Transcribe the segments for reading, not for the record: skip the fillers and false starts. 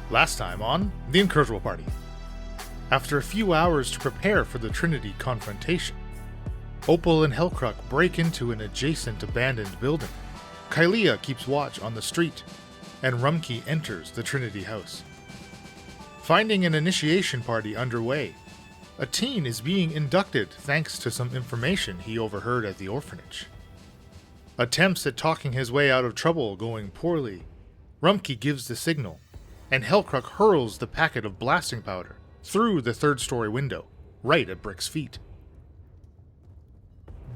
Last time on The Incorrigible Party. After a few hours to prepare for the Trinity confrontation, Opal and Hellcruck break into an adjacent abandoned building. Kylea keeps watch on the street, and Rumkey enters the Trinity house. Finding an initiation party underway, a teen is being inducted thanks to some information he overheard at the orphanage. Attempts at talking his way out of trouble going poorly, Rumkey gives the signal, and Hellcruck hurls the packet of blasting powder through the third-story window, right at Brick's feet.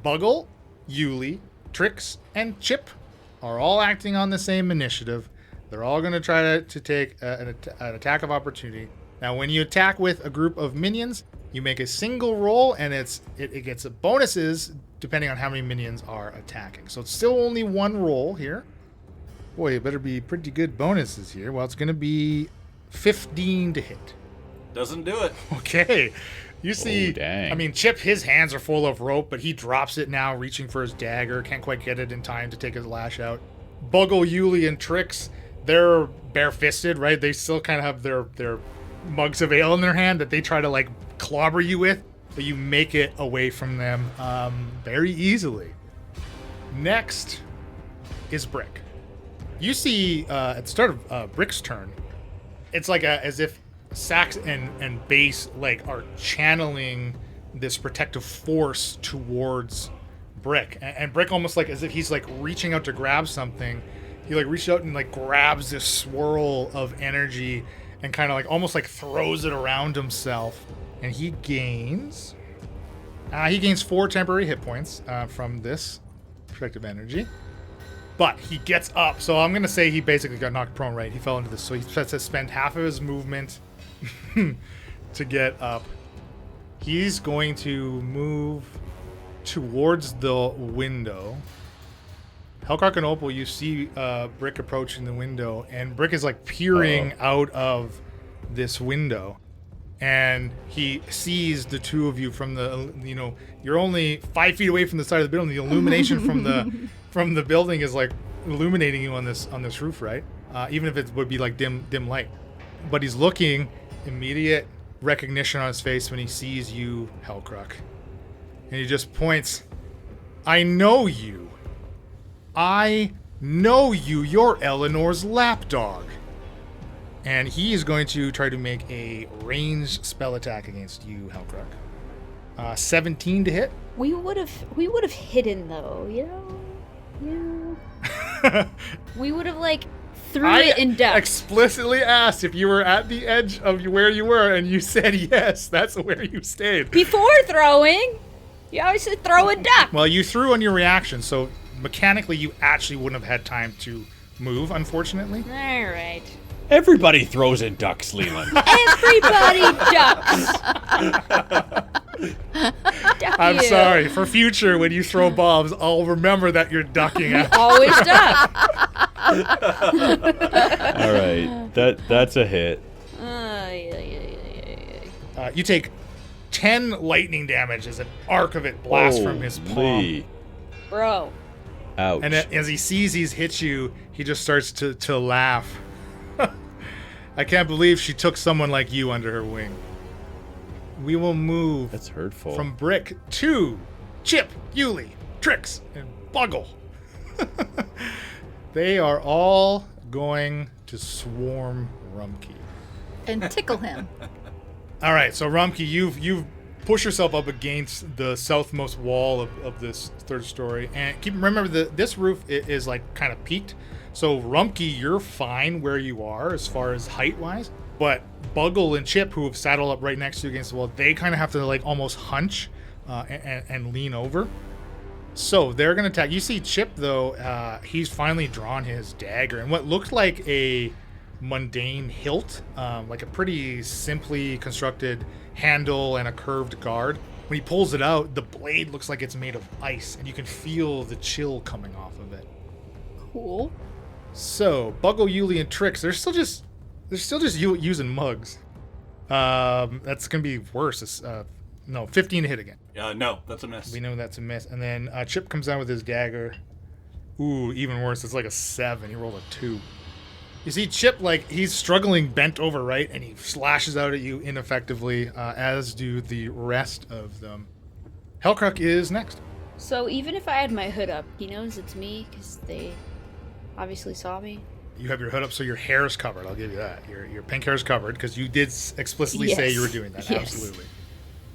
Buggle, Yuli, Trix, and Chip are all acting on the same initiative. They're all going to try to take an attack of opportunity. Now, when you attack with a group of minions, you make a single roll, and it gets bonuses depending on how many minions are attacking. So it's still only one roll here. Boy, it better be pretty good bonuses here. Well, it's going to be 15 to hit. Doesn't do it. Okay. You see, dang. I mean, Chip, his hands are full of rope, but he drops it now, reaching for his dagger. Can't quite get it in time to take his lash out. Buggle, Yuli, and Trix, they're bare-fisted, right? They still kind of have their mugs of ale in their hand that they try to, like, clobber you with, but you make it away from them very easily. Next is Brick. You see, at the start of Brick's turn, it's like as if Sax and Bass like are channeling this protective force towards Brick, and Brick almost like as if he's like reaching out to grab something. He like reaches out and like grabs this swirl of energy and kind of like almost like throws it around himself, and he gains 4 temporary hit points from this protective energy. But he gets up, so I'm going to say he basically got knocked prone, right? He fell into this, so he has to spend half of his movement to get up. He's going to move towards the window. Hellcruck and Opal, you see Brick approaching the window, and Brick is like peering out of this window. And he sees the two of you from the, you're only 5 feet away from the side of the building. The illumination from the building is like illuminating you on this roof, right? Even if it would be like dim light. But he's looking, immediate recognition on his face when he sees you, Hellcruck. And he just points, I know you. You're Eleanor's lapdog. And he is going to try to make a ranged spell attack against you, Hellcruck. 17 to hit. We would have hidden though, Yeah. We would have like threw it in depth. I explicitly asked if you were at the edge of where you were, and you said yes. That's where you stayed. Before throwing, you always said throw and duck. Well, you threw on your reaction, so mechanically you actually wouldn't have had time to move, unfortunately. All right. Everybody throws in ducks, Leland. Everybody ducks. I'm sorry. For future, when you throw bombs, I'll remember that you're ducking out. Always duck. All right, that's a hit. You take 10 lightning damage as an arc of it blasts from his palm. Bro. Ouch. And as he sees he's hit you, he just starts to laugh. I can't believe she took someone like you under her wing. We will move That's hurtful. from Brick to Chip, Yuli, Trix, and Buggle. They are all going to swarm Rumkey. And tickle him. All right, so Rumkey, you've pushed yourself up against the southmost wall of this third story, and remember this roof is like kind of peaked. So Rumkey, you're fine where you are as far as height wise, but Buggle and Chip, who have saddled up right next to you against the wall, they kind of have to like almost hunch and lean over. So they're gonna attack. You see Chip though, he's finally drawn his dagger, and what looked like a mundane hilt, like a pretty simply constructed handle and a curved guard. When he pulls it out, the blade looks like it's made of ice, and you can feel the chill coming off of it. Cool. So Buggle, Yuli, and Trix, they're still just using mugs. That's gonna be worse. It's, no, 15 to hit again. No, that's a miss. We know that's a miss. And then Chip comes down with his dagger. Ooh, even worse. It's like a 7. He rolled a 2. You see Chip, like, he's struggling bent over, right? And he slashes out at you ineffectively, as do the rest of them. Hellcruck is next. So even if I had my hood up, he knows it's me because they obviously saw me. You have your hood up, so your hair is covered. I'll give you that. Your pink hair is covered because you did explicitly say you were doing that. Yes. Absolutely.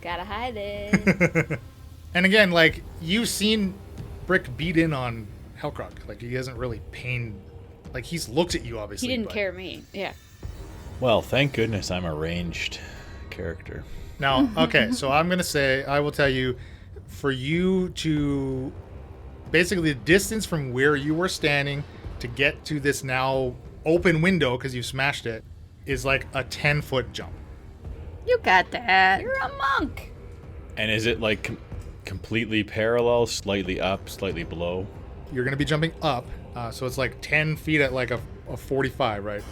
Gotta hide it. And again, like, you've seen Brick beat in on Hellcruck. Like, he hasn't really pained. Like, he's looked at you, obviously. He didn't care me. Yeah. Well, thank goodness I'm a ranged character. Now, okay, so I'm going to say, I will tell you, for you to, basically the distance from where you were standing to get to this now open window, because you smashed it, is like a 10-foot jump. You got that. You're a monk. And is it like completely parallel, slightly up, slightly below? You're going to be jumping up, so it's like 10 feet at like a 45, right?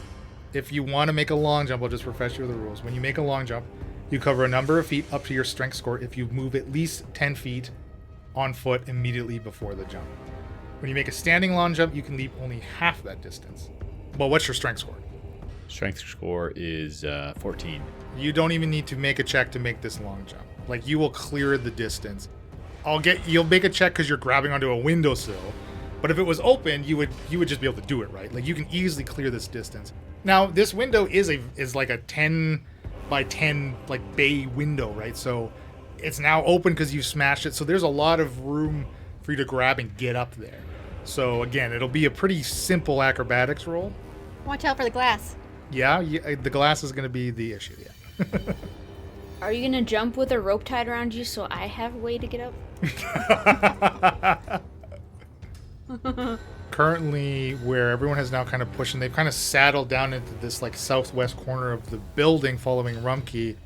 If you want to make a long jump, I'll just refresh you of the rules. When you make a long jump, you cover a number of feet up to your strength score if you move at least 10 feet on foot immediately before the jump. When you make a standing long jump, you can leap only half that distance. Well, what's your strength score? Strength score is 14. You don't even need to make a check to make this long jump. Like, you will clear the distance. You'll make a check because you're grabbing onto a windowsill. But if it was open, you would just be able to do it, right? Like, you can easily clear this distance. Now, this window is like a 10 by 10 like bay window, right? So it's now open because you smashed it. So there's a lot of room for you to grab and get up there. So again, it'll be a pretty simple acrobatics roll. Watch out for the glass. Yeah, the glass is going to be the issue, yeah. Are you gonna jump with a rope tied around you so I have a way to get up? Currently, where everyone has now kind of pushed, and they've kind of saddled down into this like southwest corner of the building following Rumkey.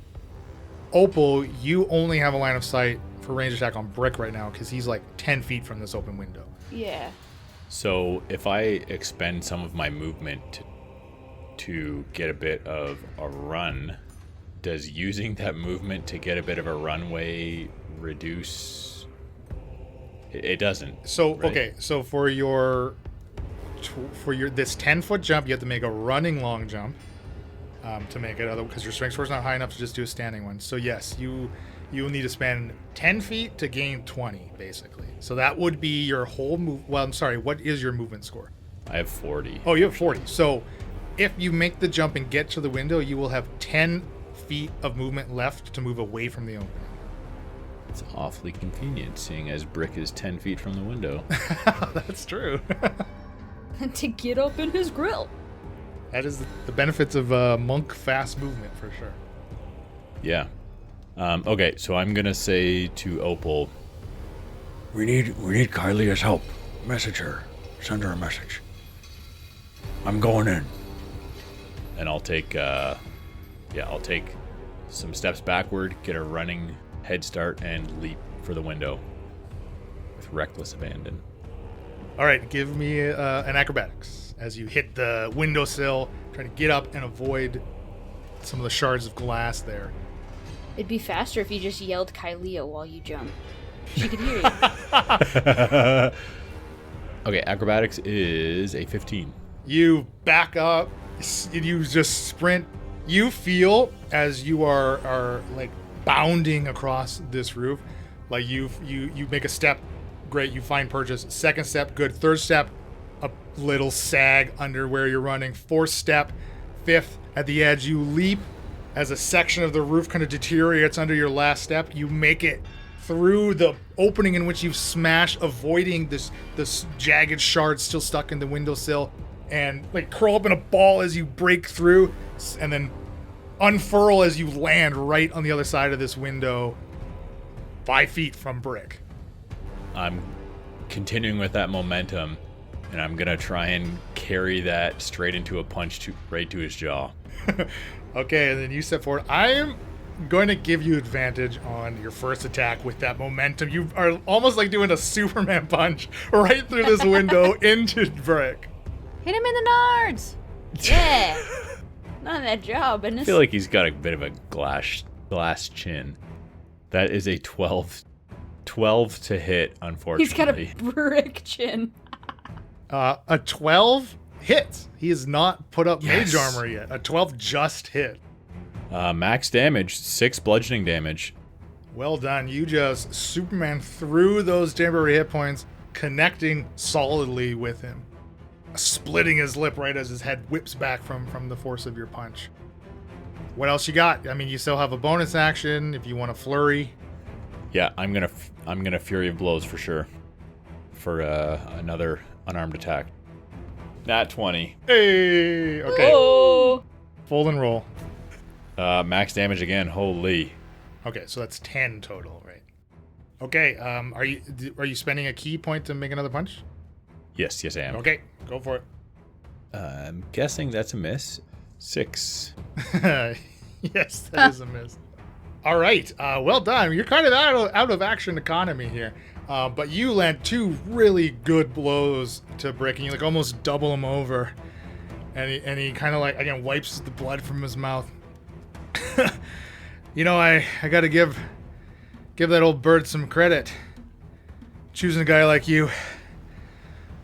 Opal, you only have a line of sight for range attack on Brick right now because he's like 10 feet from this open window. Yeah. So if I expend some of my movement to get a bit of a run, does using that movement to get a bit of a runway reduce? It doesn't. So right? okay, so for your this 10-foot jump, you have to make a running long jump to make it, because your strength score is not high enough to just do a standing one. So yes, you will need to spend 10 feet to gain 20, basically. So that would be your whole move. Well, I'm sorry. What is your movement score? I have 40. Oh, you have 40. So if you make the jump and get to the window, you will have 10 feet of movement left to move away from the opening. It's awfully convenient, seeing as Brick is 10 feet from the window. That's true. To get up in his grill. That is the benefits of monk fast movement for sure. Yeah. Okay, so I'm gonna say to Opal, We need Kylia's help. Message her. Send her a message. I'm going in. and I'll take some steps backward, get a running head start, and leap for the window with reckless abandon. All right, give me an acrobatics as you hit the windowsill, trying to get up and avoid some of the shards of glass there. It'd be faster if you just yelled Kylia while you jump. She could hear you. Okay, acrobatics is a 15. You back up, you just sprint. You feel as you are like bounding across this roof, like you make a step, great, you find purchase. Second step, good. Third step, a little sag under where you're running. Fourth step, fifth, at the edge, you leap. As a section of the roof kind of deteriorates under your last step, you make it through the opening in which you've smashed, avoiding this jagged shard still stuck in the windowsill, and like curl up in a ball as you break through, and then unfurl as you land right on the other side of this window, 5 feet from Brick. I'm continuing with that momentum, and I'm gonna try and carry that straight into a punch right to his jaw. Okay, and then you step forward. I am going to give you advantage on your first attack with that momentum. You are almost like doing a Superman punch right through this window into Brick. Hit him in the nards. Yeah. Not that job, and I feel like he's got a bit of a glass chin. That is a 12 to hit, he's got unfortunately. a brick chin. A 12 hits. He has not put up Yes. mage armor yet. A 12 just hit. Max damage, 6 bludgeoning damage. Well done. You just Superman through those temporary hit points, connecting solidly with him, splitting his lip right as his head whips back from the force of your punch. What else you got? I mean, you still have a bonus action if you want to flurry. Yeah, I'm gonna Fury of Blows for sure. For another unarmed attack. Nat 20. Hey, okay. Oh! Fold and roll. Max damage again. Holy. Okay, so that's 10 total, right? Okay, are you spending a key point to make another punch? Yes, I am. Okay, go for it. I'm guessing that's a miss. 6. Yes, that is a miss. All right, well done. You're kind of out of action economy here, but you land 2 really good blows to Brick, and you like almost double him over, and he kind of like again wipes the blood from his mouth. You know, I got to give that old bird some credit. Choosing a guy like you.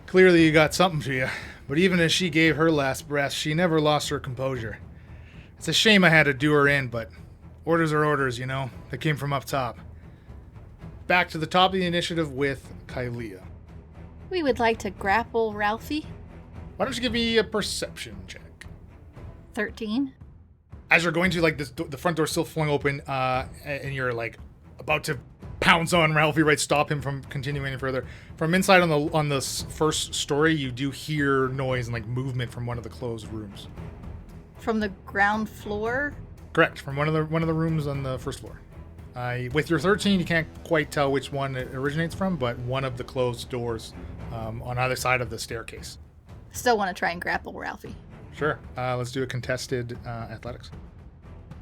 Clearly, you got something to you. But even as she gave her last breath, she never lost her composure. It's a shame I had to do her in, but orders are orders, you know. They came from up top. Back to the top of the initiative with Kylea. We would like to grapple Ralphie. Why don't you give me a perception check? 13. As you're going to, like, the front door still flung open, and you're, like, about to pounce on Ralphie, right? Stop him from continuing any further. From inside on the first story, you do hear noise and, like, movement from one of the closed rooms. From the ground floor? Correct, from one of the rooms on the first floor. With your 13, you can't quite tell which one it originates from, but one of the closed doors on either side of the staircase. Still want to try and grapple Ralphie. Sure. Let's do a contested athletics.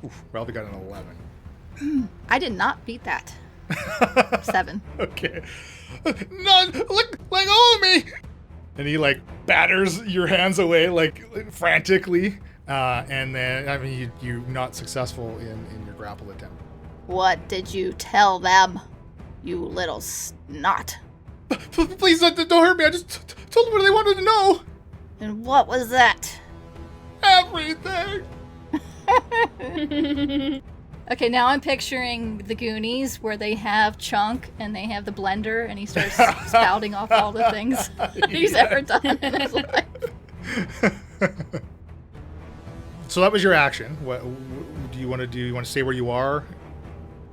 Oof, Ralphie got an 11. I did not beat that. 7. Okay. None! Let go of me! And he, like, batters your hands away, like, frantically. And then, I mean, you're not successful in your grapple attempt. What did you tell them, you little snot? Please don't hurt me. I just told them what they wanted to know. And what was that? Everything. Okay, now I'm picturing the Goonies where they have Chunk and they have the blender and he starts spouting off all the things he's ever done in his life. So that was your action. What do you want to do? You want to stay where you are?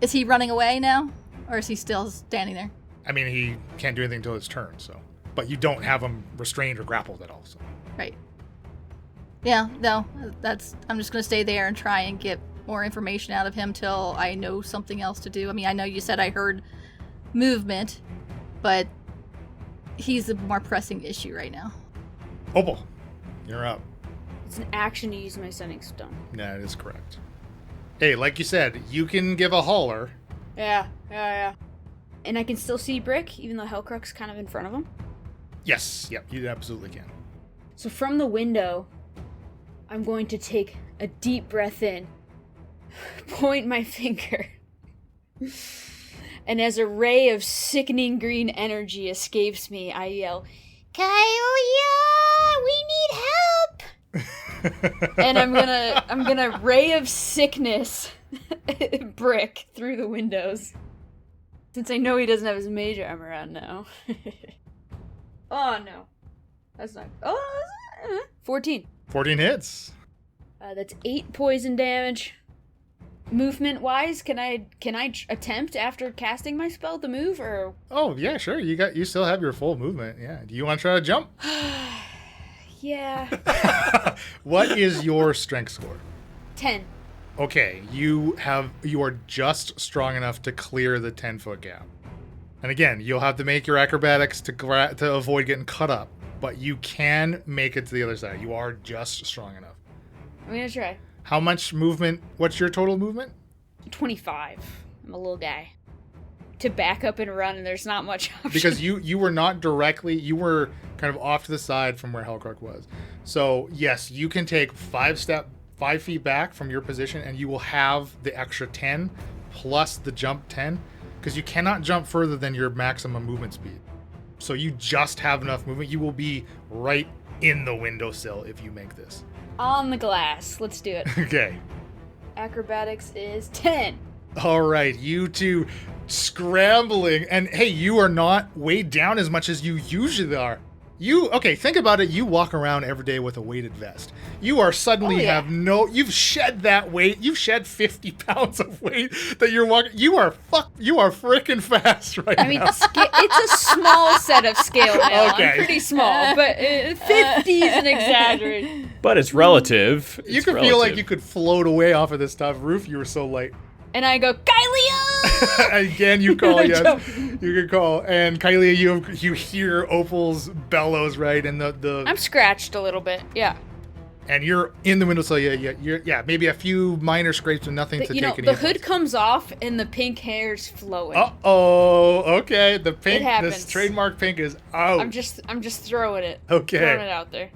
Is he running away now? Or is he still standing there? I mean, he can't do anything until his turn, so. But you don't have him restrained or grappled at all, so. Right. Yeah, no, I'm just going to stay there and try and get more information out of him till I know something else to do. I mean, I know you said I heard movement, but he's a more pressing issue right now. Opal, you're up. It's an action to use my stunning stone. That is correct. Hey, like you said, you can give a holler. Yeah. And I can still see Brick, even though Hellcrux kind of in front of him. Yes, yep, you absolutely can. So from the window, I'm going to take a deep breath in, point my finger, and as a ray of sickening green energy escapes me, I yell, "Kylea, we need help!" And I'm gonna ray of sickness Brick through the windows. Since I know he doesn't have his mage armor on now. Oh no. That's not. Oh, 14. 14 hits. That's 8 poison damage. Movement wise, can I attempt after casting my spell to move, or? Oh yeah, sure. You still have your full movement. Yeah. Do you want to try to jump? Yeah. What is your strength score? 10. Okay, you are just strong enough to clear the 10-foot gap. And again, you'll have to make your acrobatics to avoid getting cut up, but you can make it to the other side. You are just strong enough. I'm gonna try. How much movement? What's your total movement? 25. I'm a little guy. To back up and run, and there's not much option. Because you were not directly, you were kind of off to the side from where Hellcrux was. So yes, you can take 5 feet back from your position, and you will have the extra 10 plus the jump 10, because you cannot jump further than your maximum movement speed. So you just have enough movement. You will be right in the windowsill if you make this. On the glass. Let's do it. Okay. Acrobatics is 10. All right, you two scrambling. And hey, you are not weighed down as much as you usually are. Okay, think about it. You walk around every day with a weighted vest. You are suddenly you've shed that weight. You've shed 50 pounds of weight that you're walking. You are freaking fast right now. I mean, it's a small set of scale now. Okay. I'm pretty small, but 50 is an exaggeration. But it's relative. You could feel like you could float away off of this tough roof. You were so light. And I go, Kylia! Again, you call, yes. You can call. And Kylie, you hear Opal's bellows, right? And the I'm scratched a little bit, yeah. And you're in the windowsill, yeah, maybe a few minor scrapes and nothing to take any the hood comes off and the pink hair's flowing. Uh-oh, okay. The pink, It happens. this trademark pink is out. I'm just throwing it. Okay. Throwing it out there.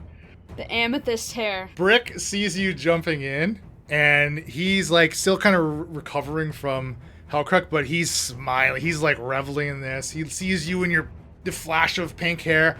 The amethyst hair. Brick sees you jumping in, and he's like still kind of recovering from Hellcruck, but he's smiling. He's like reveling in this. He sees you in the flash of pink hair.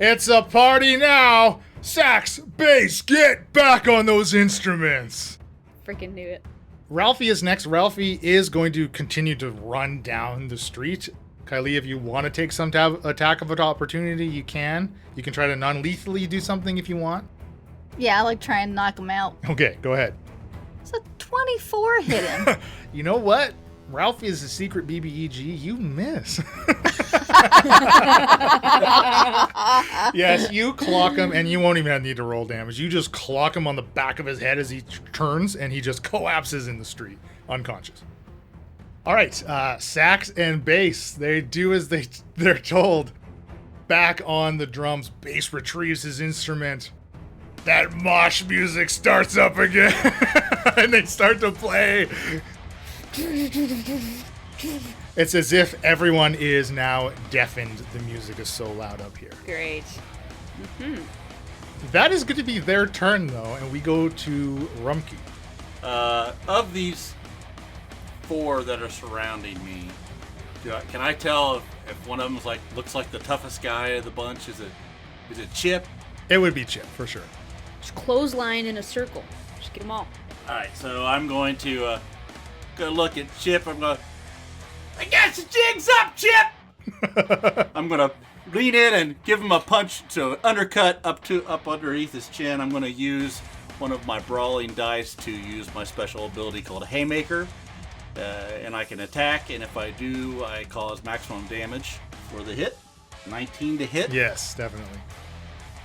It's a party now! Sax, bass, get back on those instruments! Freaking knew it. Ralphie is next. Ralphie is going to continue to run down the street. Kylie, if you want to take some attack of opportunity, you can. You can try to non-lethally do something if you want. Yeah, I like try and knock him out. Okay, go ahead. It's a 24 hit him. You know what? Ralphie is a secret BBEG. You miss. Yes, you clock him, and you won't even need to roll damage. You just clock him on the back of his head as he turns, and he just collapses in the street, unconscious. All right, sax and bass. They do as they're told. Back on the drums, bass retrieves his instrument. That mosh music starts up again, and they start to play. It's as if everyone is now deafened. The music is so loud up here. Great. Mm-hmm. That is going to be their turn, though, and we go to Rumkey. Of these 4 that are surrounding me, can I tell if one of them looks like the toughest guy of the bunch? Is it Chip? It would be Chip, for sure. Just clothesline in a circle. Just get them all. All right, so I'm going to go look at Chip. I'm going, I guess the jig's up, Chip! I'm going to lean in and give him a punch to undercut up underneath his chin. I'm going to use one of my brawling dice to use my special ability called Haymaker. And I can attack, and if I do, I cause maximum damage for the hit. 19 to hit. Yes, definitely.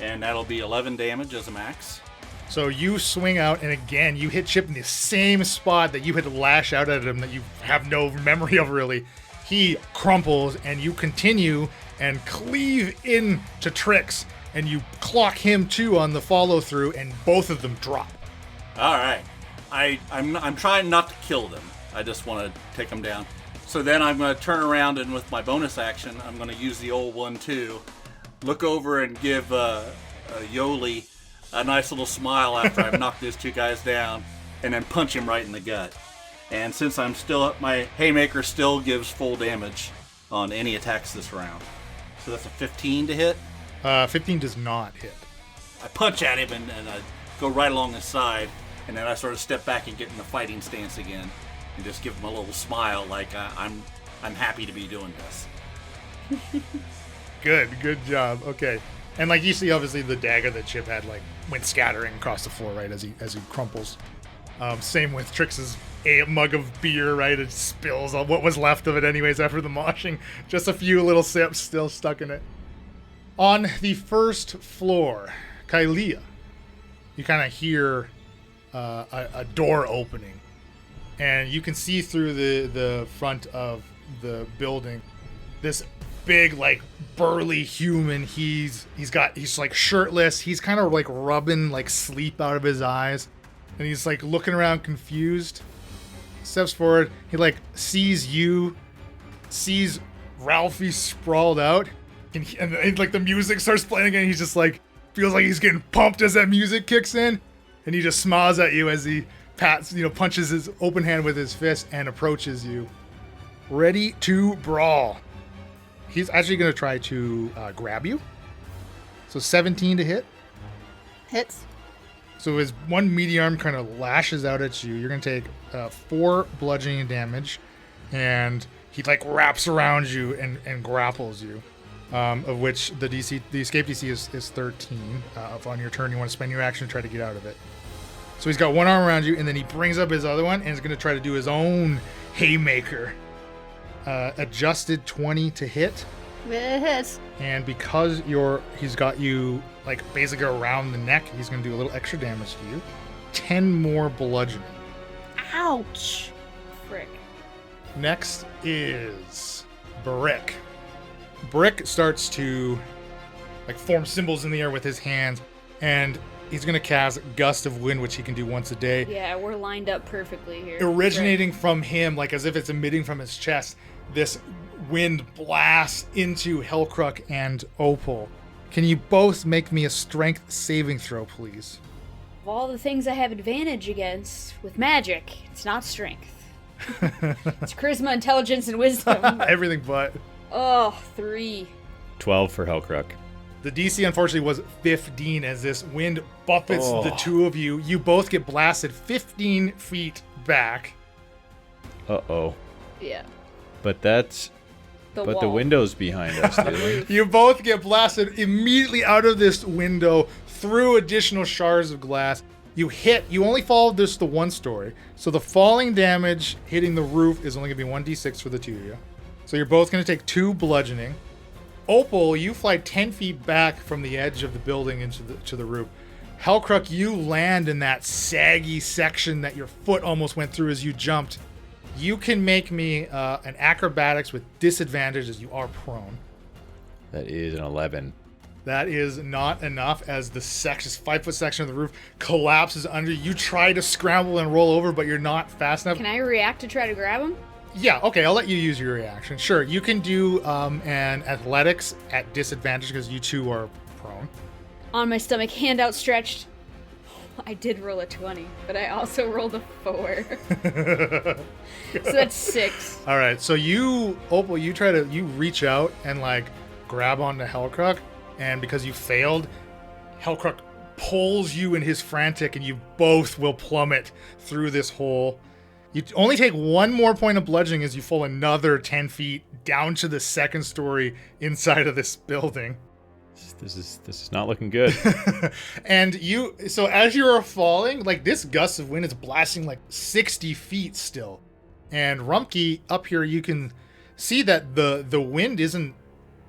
And that'll be 11 damage as a max. So you swing out, and again, you hit Chip in the same spot that you had to lash out at him that you have no memory of, really. He crumples, and you continue and cleave into Trix, and you clock him, too, on the follow-through, and both of them drop. All right. I'm trying not to kill them. I just want to take them down. So then I'm going to turn around, and with my bonus action, I'm going to use the old 1-2, look over and give Yoli a nice little smile after I've knocked those 2 guys down, and then punch him right in the gut. And since I'm still up, my Haymaker still gives full damage on any attacks this round. So that's a 15 to hit. 15 does not hit. I punch at him, and I go right along his side, and then I sort of step back and get in the fighting stance again. And just give him a little smile, like I'm happy to be doing this. Good job. Okay, and like you see, obviously the dagger that Chip had went scattering across the floor, right, as he crumples. Same with Trix's mug of beer, right? It spills on what was left of it, anyways, after the moshing. Just a few little sips still stuck in it. On the first floor, Kylia, you kind of hear a door opening. And you can see through the front of the building this big, burly human. He's shirtless. He's kind of rubbing sleep out of his eyes, and he's looking around confused. Steps forward. He sees Ralphie sprawled out, and the music starts playing again. He's just feels like he's getting pumped as that music kicks in, and he just smiles at you as he punches his open hand with his fist and approaches you. Ready to brawl. He's actually going to try to grab you. So 17 to hit. Hits. So his one meaty arm kind of lashes out at you. You're going to take 4 bludgeoning damage, and he like wraps around you and grapples you, of which the escape DC is 13. If on your turn you want to spend your action to try to get out of it. So he's got one arm around you, and then he brings up his other one and is going to try to do his own haymaker. Adjusted 20 to hit. It hits. And because he's got you like basically around the neck, he's going to do a little extra damage to you. 10 more bludgeoning. Ouch. Frick. Next is Brick. Brick starts to like form symbols in the air with his hands, and he's going to cast Gust of Wind, which he can do once a day. Yeah, we're lined up perfectly here. Originating from him, like as if it's emitting from his chest, this wind blasts into Hellcrook and Opal. Can you both make me a strength saving throw, please? Of all the things I have advantage against with magic, it's not strength. It's charisma, intelligence, and wisdom. Everything but. Oh, 3. 12 for Hellcrook. The DC, unfortunately, was 15 as this wind buffets the two of you. You both get blasted 15 feet back. Uh-oh. Yeah. But that's... The but wall. the window's behind us, dude. You both get blasted immediately out of this window through additional shards of glass. You only fall just the one story. So the falling damage hitting the roof is only going to be 1d6 for the two of you. So you're both going to take 2 bludgeoning. Opal, you fly 10 feet back from the edge of the building into the roof. Hellcrook, you land in that saggy section that your foot almost went through as you jumped. You can make me an acrobatics with disadvantage as you are prone. That is an 11. That is not enough as this 5-foot section of the roof collapses under you. You try to scramble and roll over, but you're not fast enough. Can I react to try to grab him? Yeah, okay, I'll let you use your reaction. Sure, you can do an athletics at disadvantage because you two are prone. On my stomach, hand outstretched. I did roll a 20, but I also rolled a 4. So that's 6. All right, so Opal, you reach out and like grab onto Hellcrook, and because you failed, Hellcrook pulls you in his frantic, and you both will plummet through this hole. You only take 1 more point of bludgeoning as you fall another 10 feet down to the 2nd story inside of this building. This is not looking good. And so as you are falling, like this gust of wind is blasting like 60 feet still. And Rumpke, up here, you can see that the wind isn't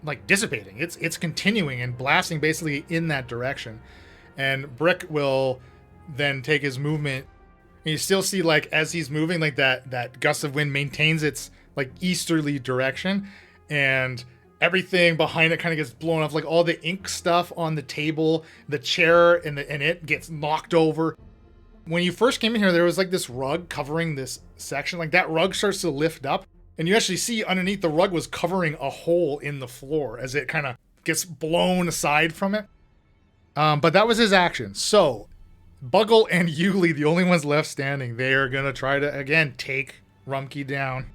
like dissipating. It's continuing and blasting basically in that direction. And Brick will then take his movement. And you still see like as he's moving, like that gust of wind maintains its like easterly direction, and everything behind it kind of gets blown off. Like all the ink stuff on the table, the chair, and it gets knocked over. When you first came in here, there was like this rug covering this section. Like that rug starts to lift up, and you actually see underneath the rug was covering a hole in the floor as it kind of gets blown aside from it. But that was his action. So Buggle and Yuli, the only ones left standing, they are going to try to, again, take Rumpke down.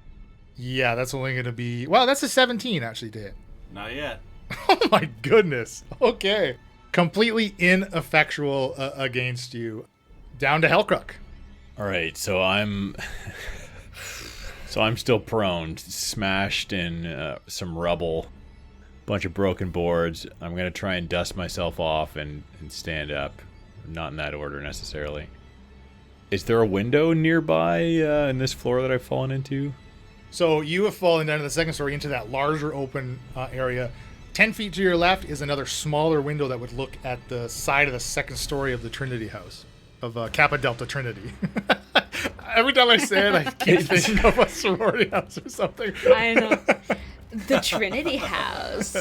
Yeah, that's only going to be... Well, that's a 17, actually, to hit. Not yet. Oh, my goodness. Okay. Completely ineffectual against you. Down to Hellcrook. All right, so I'm still prone, smashed in some rubble, bunch of broken boards. I'm going to try and dust myself off and stand up. Not in that order necessarily. Is there a window nearby in this floor that I've fallen into? So you have fallen down to the 2nd story into that larger open area. 10 feet to your left is another smaller window that would look at the side of the 2nd story of the Trinity house, of Kappa Delta Trinity. Every time I say it, I keep thinking of a sorority house or something. I know. The Trinity house.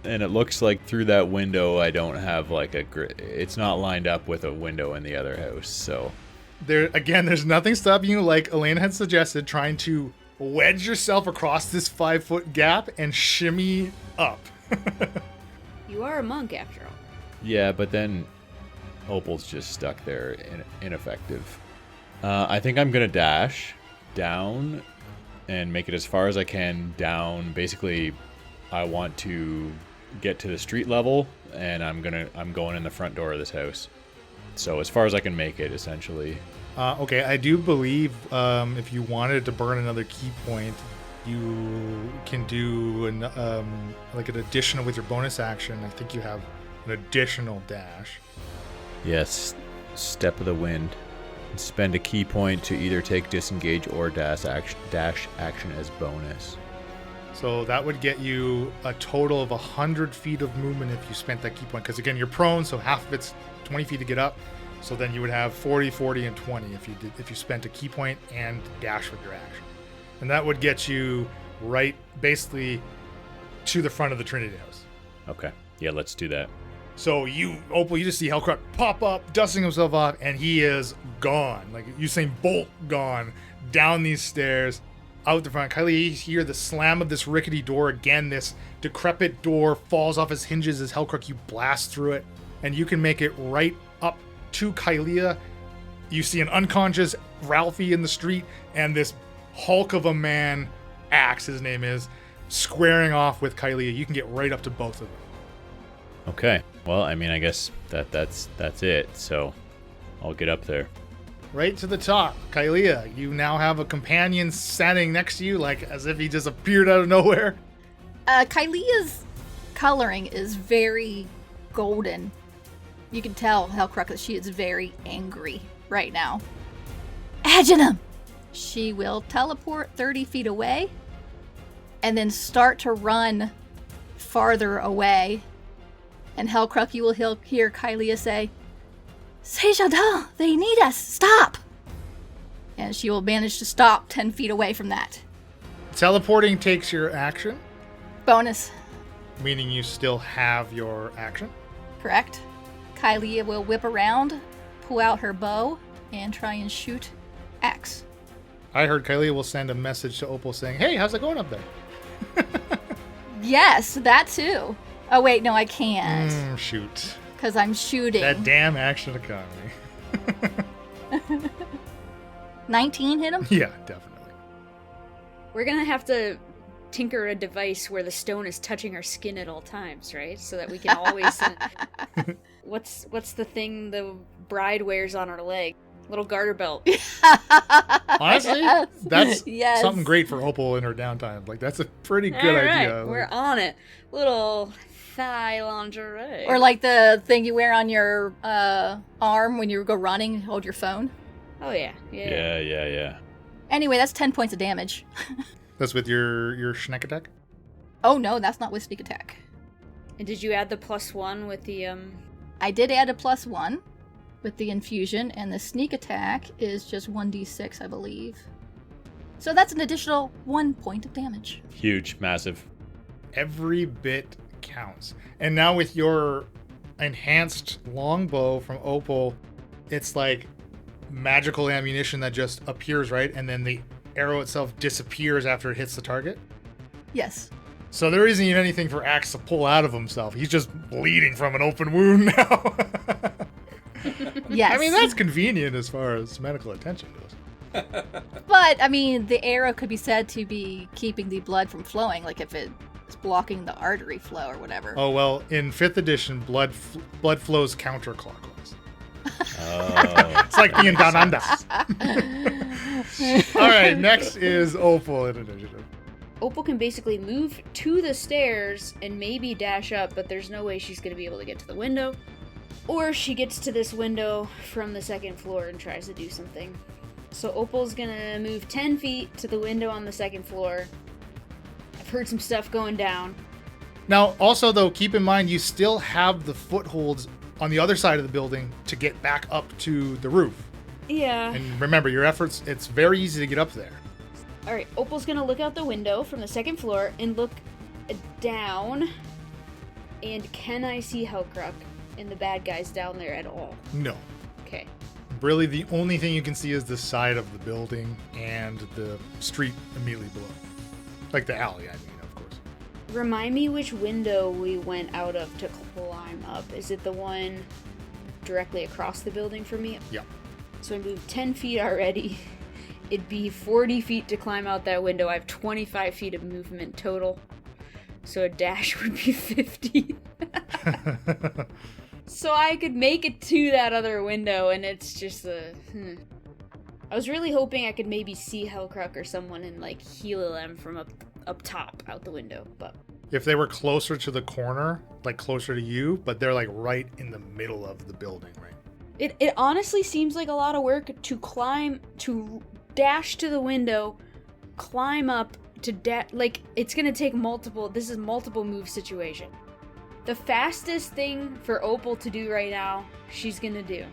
And it looks like through that window I don't have like it's not lined up with a window in the other house, so... There's nothing stopping you, like Elena had suggested, trying to wedge yourself across this 5-foot gap and shimmy up. You are a monk, after all. Yeah, but then Opal's just stuck there, ineffective. I think I'm going to dash down and make it as far as I can down. Basically, I want to get to the street level, and I'm going in the front door of this house. So as far as I can make it, essentially. Okay, I do believe if you wanted to burn another key point, you can do an additional with your bonus action. I think you have an additional dash. Yes, Step of the Wind. Spend a key point to either take disengage or dash action as bonus. So that would get you a total of 100 feet of movement if you spent that key point. Because again, you're prone, so half of it's 20 feet to get up. So then you would have 40, 40, and 20 if you spent a key point and dash with your action. And that would get you right basically to the front of the Trinity house. Okay. Yeah, let's do that. So Opal, you just see Hellcrook pop up, dusting himself off, and he is gone. Like Usain Bolt gone down these stairs, out the front. Kylie, you hear the slam of this rickety door again. This decrepit door falls off its hinges as Hellcrook, you blast through it, and you can make it right up to Kylea. You see an unconscious Ralphie in the street, and this hulk of a man, Axe, his name is, squaring off with Kylea. You can get right up to both of them. Okay. Well, I mean, I guess that's it. So I'll get up there. Right to the top, Kylea. You now have a companion standing next to you, like as if he just appeared out of nowhere. Kylea's coloring is very golden. You can tell, Hellcrook, that she is very angry right now. Agenum! She will teleport 30 feet away and then start to run farther away. And Hellcrook, you will hear Kylea say, Sejadal, they need us, stop! And she will manage to stop 10 feet away from that. Teleporting takes your action, Bonus, meaning you still have your action. correct? Kylea will whip around, pull out her bow, and try and shoot Axe. I heard Kylea will send a message to Opal saying, hey, how's it going up there? Yes, that too. Oh wait, no, I can't. Shoot. Because I'm shooting. That damn action economy. 19 hit him? Yeah, definitely. We're gonna have to tinker a device where the stone is touching our skin at all times, right? So that we can always... What's the thing the bride wears on her leg? Little garter belt. Honestly, that's Yes. something great for Opal in her downtime. Like, that's a pretty good All right, idea. we're on it. Little thigh lingerie. Or like the thing you wear on your arm when you go running and hold your phone. Oh yeah. Yeah. Anyway, that's 10 points of damage. That's with your Schneck attack? Oh no, that's not with sneak attack. And did you add the +1 with the I did add a +1 with the infusion, and the sneak attack is just 1d6, I believe. So that's an additional 1 point of damage. Huge, massive. Every bit counts. And now with your enhanced longbow from Opal, it's like magical ammunition that just appears, right? And then the arrow itself disappears after it hits the target. Yes. So there isn't even anything for Axe to pull out of himself. He's just bleeding from an open wound now. Yes. I mean, that's convenient as far as medical attention goes. But, I mean, the arrow could be said to be keeping the blood from flowing, like if it's blocking the artery flow or whatever. Oh, well, in 5th edition, blood flows counterclockwise. Oh. It's like being down under. All right, next is Opal in initiative. Opal can basically move to the stairs and maybe dash up, but there's no way she's going to be able to get to the window. Or she gets to this window from the 2nd floor and tries to do something. So Opal's going to move 10 feet to the window on the 2nd floor. I've heard some stuff going down. Now, also, though, keep in mind you still have the footholds on the other side of the building to get back up to the roof. Yeah. And remember, your efforts, it's very easy to get up there. Alright, Opal's going to look out the window from the 2nd floor and look down. And can I see Hellcrook and the bad guys down there at all? No. Okay. Really, the only thing you can see is the side of the building and the street immediately below. Like the alley, I mean, of course. Remind me which window we went out of to climb up. Is it the one directly across the building from me? Yeah. So I moved 10 feet already. It'd be 40 feet to climb out that window. I have 25 feet of movement total. So a dash would be 50. So I could make it to that other window, and it's just a... I was really hoping I could maybe see Hellcruck or someone and, like, heal them from up top out the window, but... If they were closer to the corner, like closer to you, but they're like right in the middle of the building, right? It honestly seems like a lot of work to dash to the window, climb up, like, it's gonna take this is multiple move situation. The fastest thing for Opal to do right now, she's gonna do.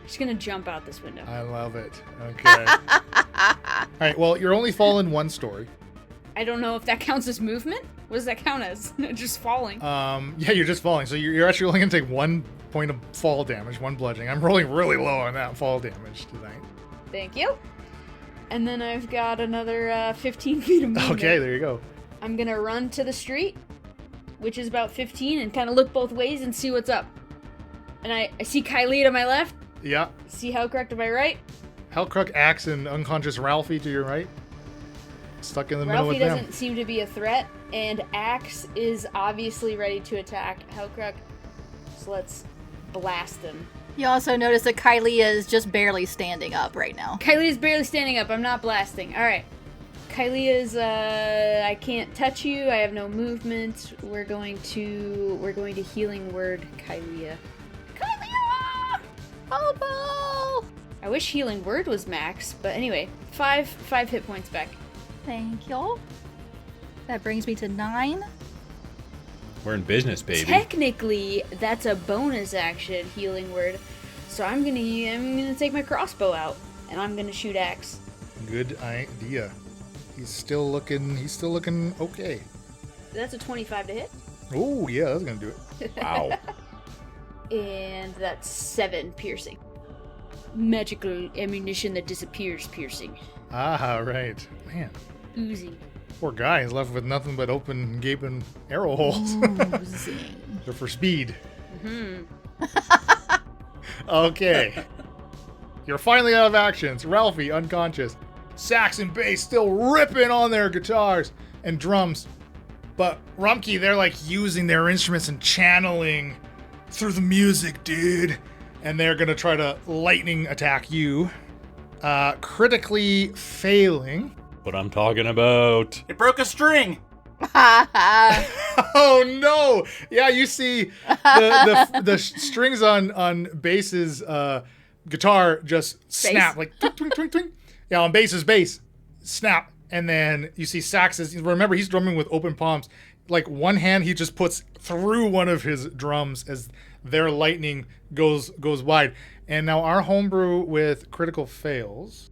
She's gonna jump out this window. I love it. Okay. All right, well, you're only falling one story. I don't know if that counts as movement. What does that count as? Just falling. Yeah, you're just falling. So you're actually only gonna take 1 point of fall damage, 1 bludgeoning. I'm rolling really low on that fall damage tonight. Thank you. And then I've got another 15 feet of movement. Okay, there you go. I'm gonna run to the street, which is about 15, and kind of look both ways and see what's up. And I see Kylie to my left. Yeah. See Hellcruck to my right. Hellcruck, Axe, and unconscious Ralphie to your right. Stuck in the middle Ralphie with them. doesn't seem to be a threat, and Axe is obviously ready to attack Hellcruck. So let's blast him. You also notice that Kylie is just barely standing up right now. Kylie is barely standing up. I'm not blasting. All right. Kylie is, I can't touch you. I have no movement. We're going to healing word Kylie. Kylie! Opal! I wish healing word was max, but anyway, 5 hit points back. Thank you. That brings me to 9. We're in business, baby. Technically, that's a bonus action healing word. So I'm gonna take my crossbow out, and I'm gonna shoot Axe. Good idea. He's still looking okay. That's a 25 to hit. Oh yeah, that's gonna do it. Wow. And that's 7 piercing. Magical ammunition that disappears piercing. Ah, right. Man, Oozing. poor guy is left with nothing but open, gaping arrow holes. They're for speed. Okay. You're finally out of actions. Ralphie, unconscious. Sax and bass still ripping on their guitars and drums. But Rumpke, they're like using their instruments and channeling through the music, dude. And they're going to try to lightning attack you. Critically failing. What I'm talking about. It broke a string. Oh no! Yeah, you see the strings on Bass's guitar just snap, like twink, twink, twink, twink. Yeah, on Bass's bass, snap, and then you see Sax's. Remember, he's drumming with open palms. Like one hand, he just puts through one of his drums as their lightning goes wide. And now our homebrew with critical fails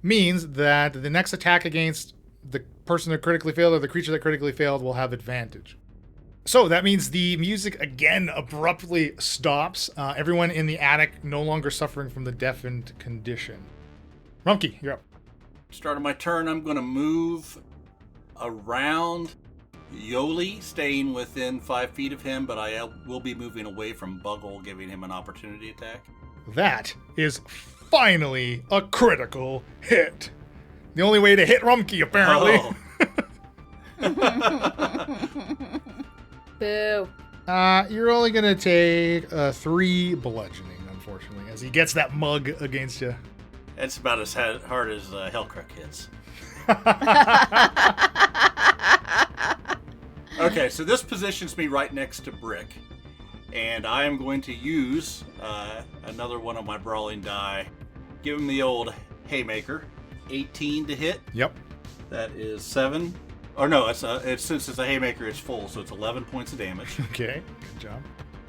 means that the next attack against the person that critically failed or the creature that critically failed will have advantage. So that means the music again abruptly stops. Everyone in the attic no longer suffering from the deafened condition. Rumpke, you're up. Start of my turn, I'm going to move around Yoli, staying within 5 feet of him, but I will be moving away from Buggle, giving him an opportunity attack. That is finally a critical hit. The only way to hit Rumpke, apparently. Oh. Boo. You're only going to take 3 bludgeoning, unfortunately, as he gets that mug against you. It's about as hard as Hellcruck hits. Okay, so this positions me right next to Brick. And I am going to use another one of my brawling die. Give him the old haymaker. 18 to hit. Yep. That is 7. Or no, it's since it's a haymaker, it's full, so it's 11 points of damage. Okay, good job.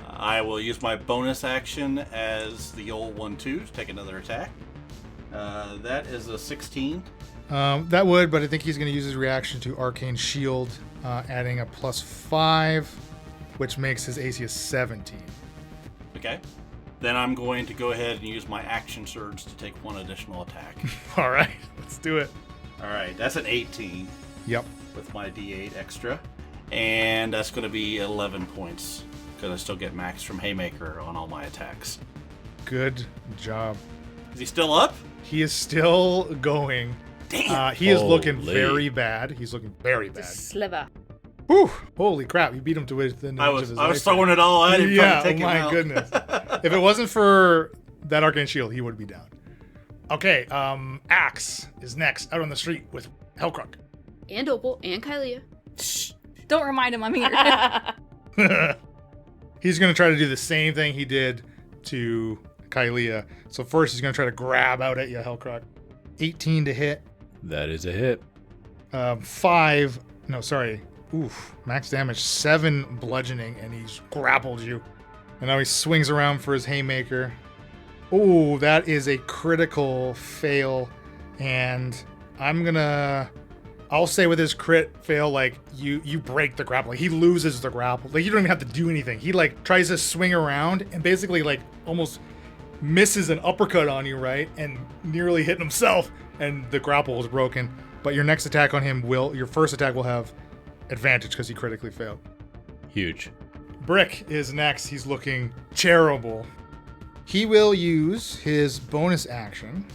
I will use my bonus action as the old 1-2 to take another attack. That is a 16. That would, but I think he's going to use his reaction to Arcane Shield, adding a +5, which makes his AC a 17. Okay. Then I'm going to go ahead and use my action surge to take 1 additional attack. All right, let's do it. All right, that's an 18 Yep. with my D8 extra. And that's going to be 11 points because I still get max from Haymaker on all my attacks. Good job. Is he still up? He is still going. Damn. He is looking Holy. very bad. He's looking very bad. Sliver. Whew, holy crap, you beat him to within the I edge was of his I was life. throwing it all at him trying Yeah, to take him my out. goodness. If it wasn't for that arcane shield, he would be down. Okay, Axe is next, out on the street with Hellcrook. And Opal and Kylea. Don't remind him I'm here. He's going to try to do the same thing he did to Kylea. So first he's going to try to grab out at you, Hellcrook. 18 to hit. That is a hit. 5, no, sorry. Oof, max damage, 7 bludgeoning, and he's grappled you. And now he swings around for his haymaker. Oh, that is a critical fail. And I'll say with his crit fail, like, you break the grapple. Like, he loses the grapple. Like, you don't even have to do anything. He, like, tries to swing around and basically, like, almost misses an uppercut on you, right? And nearly hit himself, and the grapple is broken. But your next attack on him your first attack will have advantage because he critically failed. Huge. Brick is next. He's looking terrible. He will use his bonus action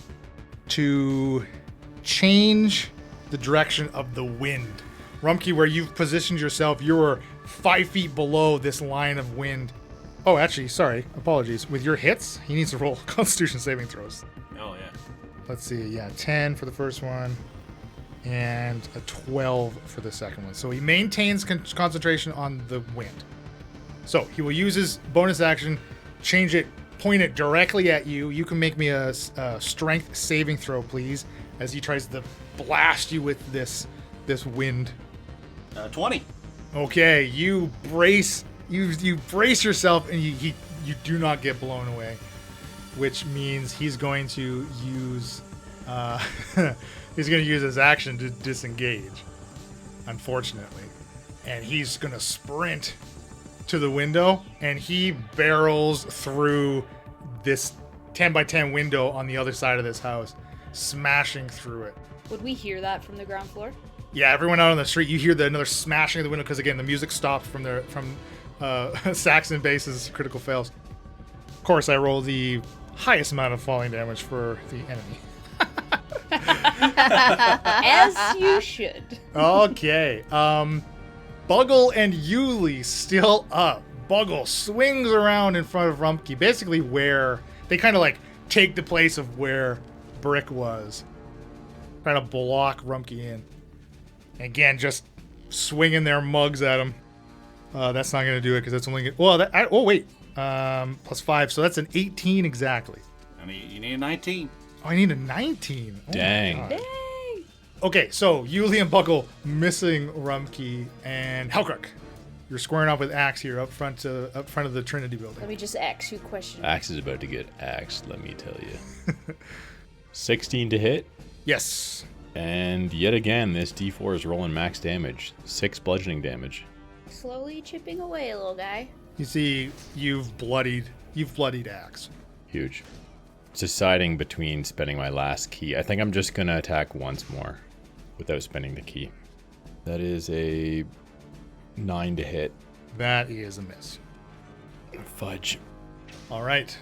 to change the direction of the wind. Rumpke, where you've positioned yourself, you're 5 feet below this line of wind. Oh, actually, sorry. Apologies. With your hits, he needs to roll Constitution saving throws. Oh yeah. Let's see. Yeah, 10 for the first one and a 12 for the second one. So he maintains concentration on the wind. So he will use his bonus action, change it, point it directly at you. You can make me a strength saving throw, please, as he tries to blast you with this wind. 20. Okay, you brace yourself, and you do not get blown away, which means he's going to use his action to disengage, unfortunately, and he's gonna sprint to the window, and he barrels through this 10 by 10 window on the other side of this house, smashing through it. Would we hear that from the ground floor? Yeah, everyone out on the street, you hear another smashing of the window because again the music stopped from Saxon base's critical fails. Of course, I roll the highest amount of falling damage for the enemy. As you should. Okay. Buggle and Yuli still up. Buggle swings around in front of Rumpke, basically where they kind of like take the place of where Brick was. Trying to block Rumpke in. Again, just swinging their mugs at him. That's not going to do it because that's only... oh, wait. +5, so that's an 18 exactly. I mean, you need a 19. Oh, I need a 19. Oh, Dang. my God. Okay, so Yuli and Buckle missing Rumpke and Hellcrook. You're squaring off with Axe here up front of the Trinity building. Let me just ask you a question. Axe is about to get axed, let me tell you. 16 to hit. Yes. And yet again, this D4 is rolling max damage. 6 bludgeoning damage. Slowly chipping away, little guy. You see, you've bloodied Axe. Huge. Deciding between spending my last key. I think I'm just going to attack once more without spending the key. That is a 9 to hit. That is a miss. Fudge. All right,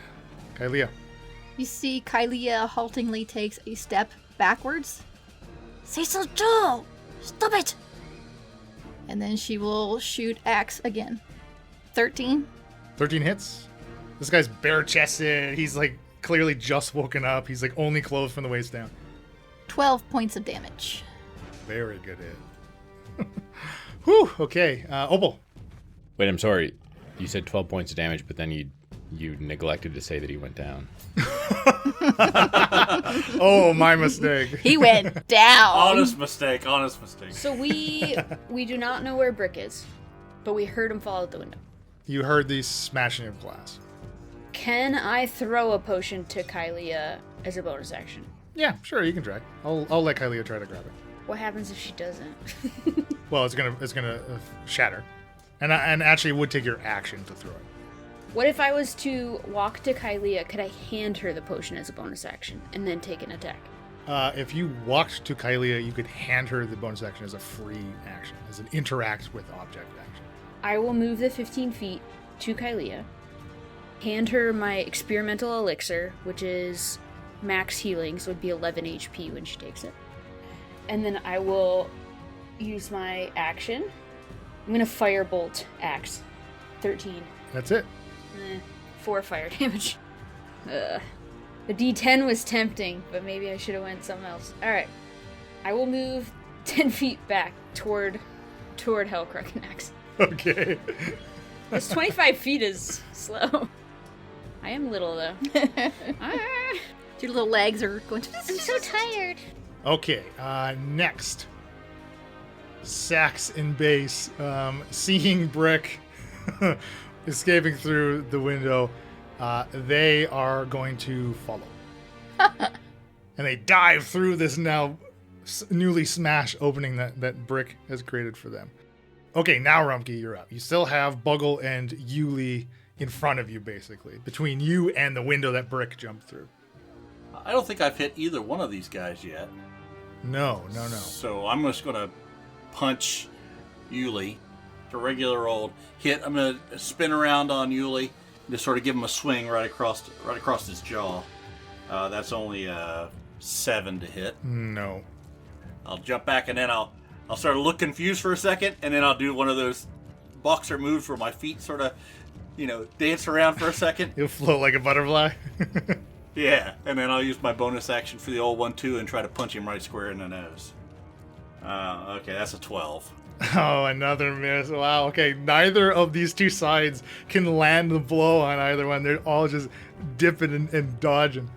Kylea. You see Kylea haltingly takes a step backwards. Cecil Joe! Stop it! And then she will shoot Axe again. 13. 13 hits. This guy's bare-chested. He's like clearly just woken up. He's like only clothed from the waist down. 12 points of damage. Very good hit. Whew. Okay. Opal. Wait, I'm sorry. You said 12 points of damage, but then you neglected to say that he went down. Oh, my mistake. He went down. Honest mistake. So we do not know where Brick is, but we heard him fall out the window. You heard the smashing of glass. Can I throw a potion to Kylea as a bonus action? Yeah, sure. You can try. I'll let Kylea try to grab it. What happens if she doesn't? Well, it's gonna shatter, and actually it would take your action to throw it. What if I was to walk to Kylea? Could I hand her the potion as a bonus action and then take an attack? If you walked to Kylea, you could hand her the bonus action as a free action, as an interact with object action. I will move the 15 feet to Kylea, hand her my experimental elixir, which is max healing, so it would be 11 HP when she takes it. And then I will use my action I'm gonna firebolt axe. 13. That's it. 4 fire damage. The D10 was tempting, but maybe I should have went something else. Alright. I will move 10 feet back toward Hellcrook and axe. Okay. This 25 feet is slow. I am little, though. Your little legs are going to... I'm so tired. Okay, next. Sax and Base, seeing Brick escaping through the window, they are going to follow. And they dive through this now newly smashed opening that Brick has created for them. Okay, now Rumpke, you're up. You still have Buggle and Yuli in front of you, basically, between you and the window that Brick jumped through. I don't think I've hit either one of these guys yet. No. So I'm just going to punch Yuli. It's a regular old hit. I'm going to spin around on Yuli and just sort of give him a swing right across his jaw. That's only 7 to hit. No. I'll jump back and then I'll sort of look confused for a second, and then I'll do one of those boxer moves where my feet sort of, dance around for a second. You'll float like a butterfly. Yeah, and then I'll use my bonus action for the old 1-2 and try to punch him right square in the nose. Okay, that's a 12. Oh, another miss. Wow, okay. Neither of these two sides can land the blow on either one. They're all just dipping and dodging.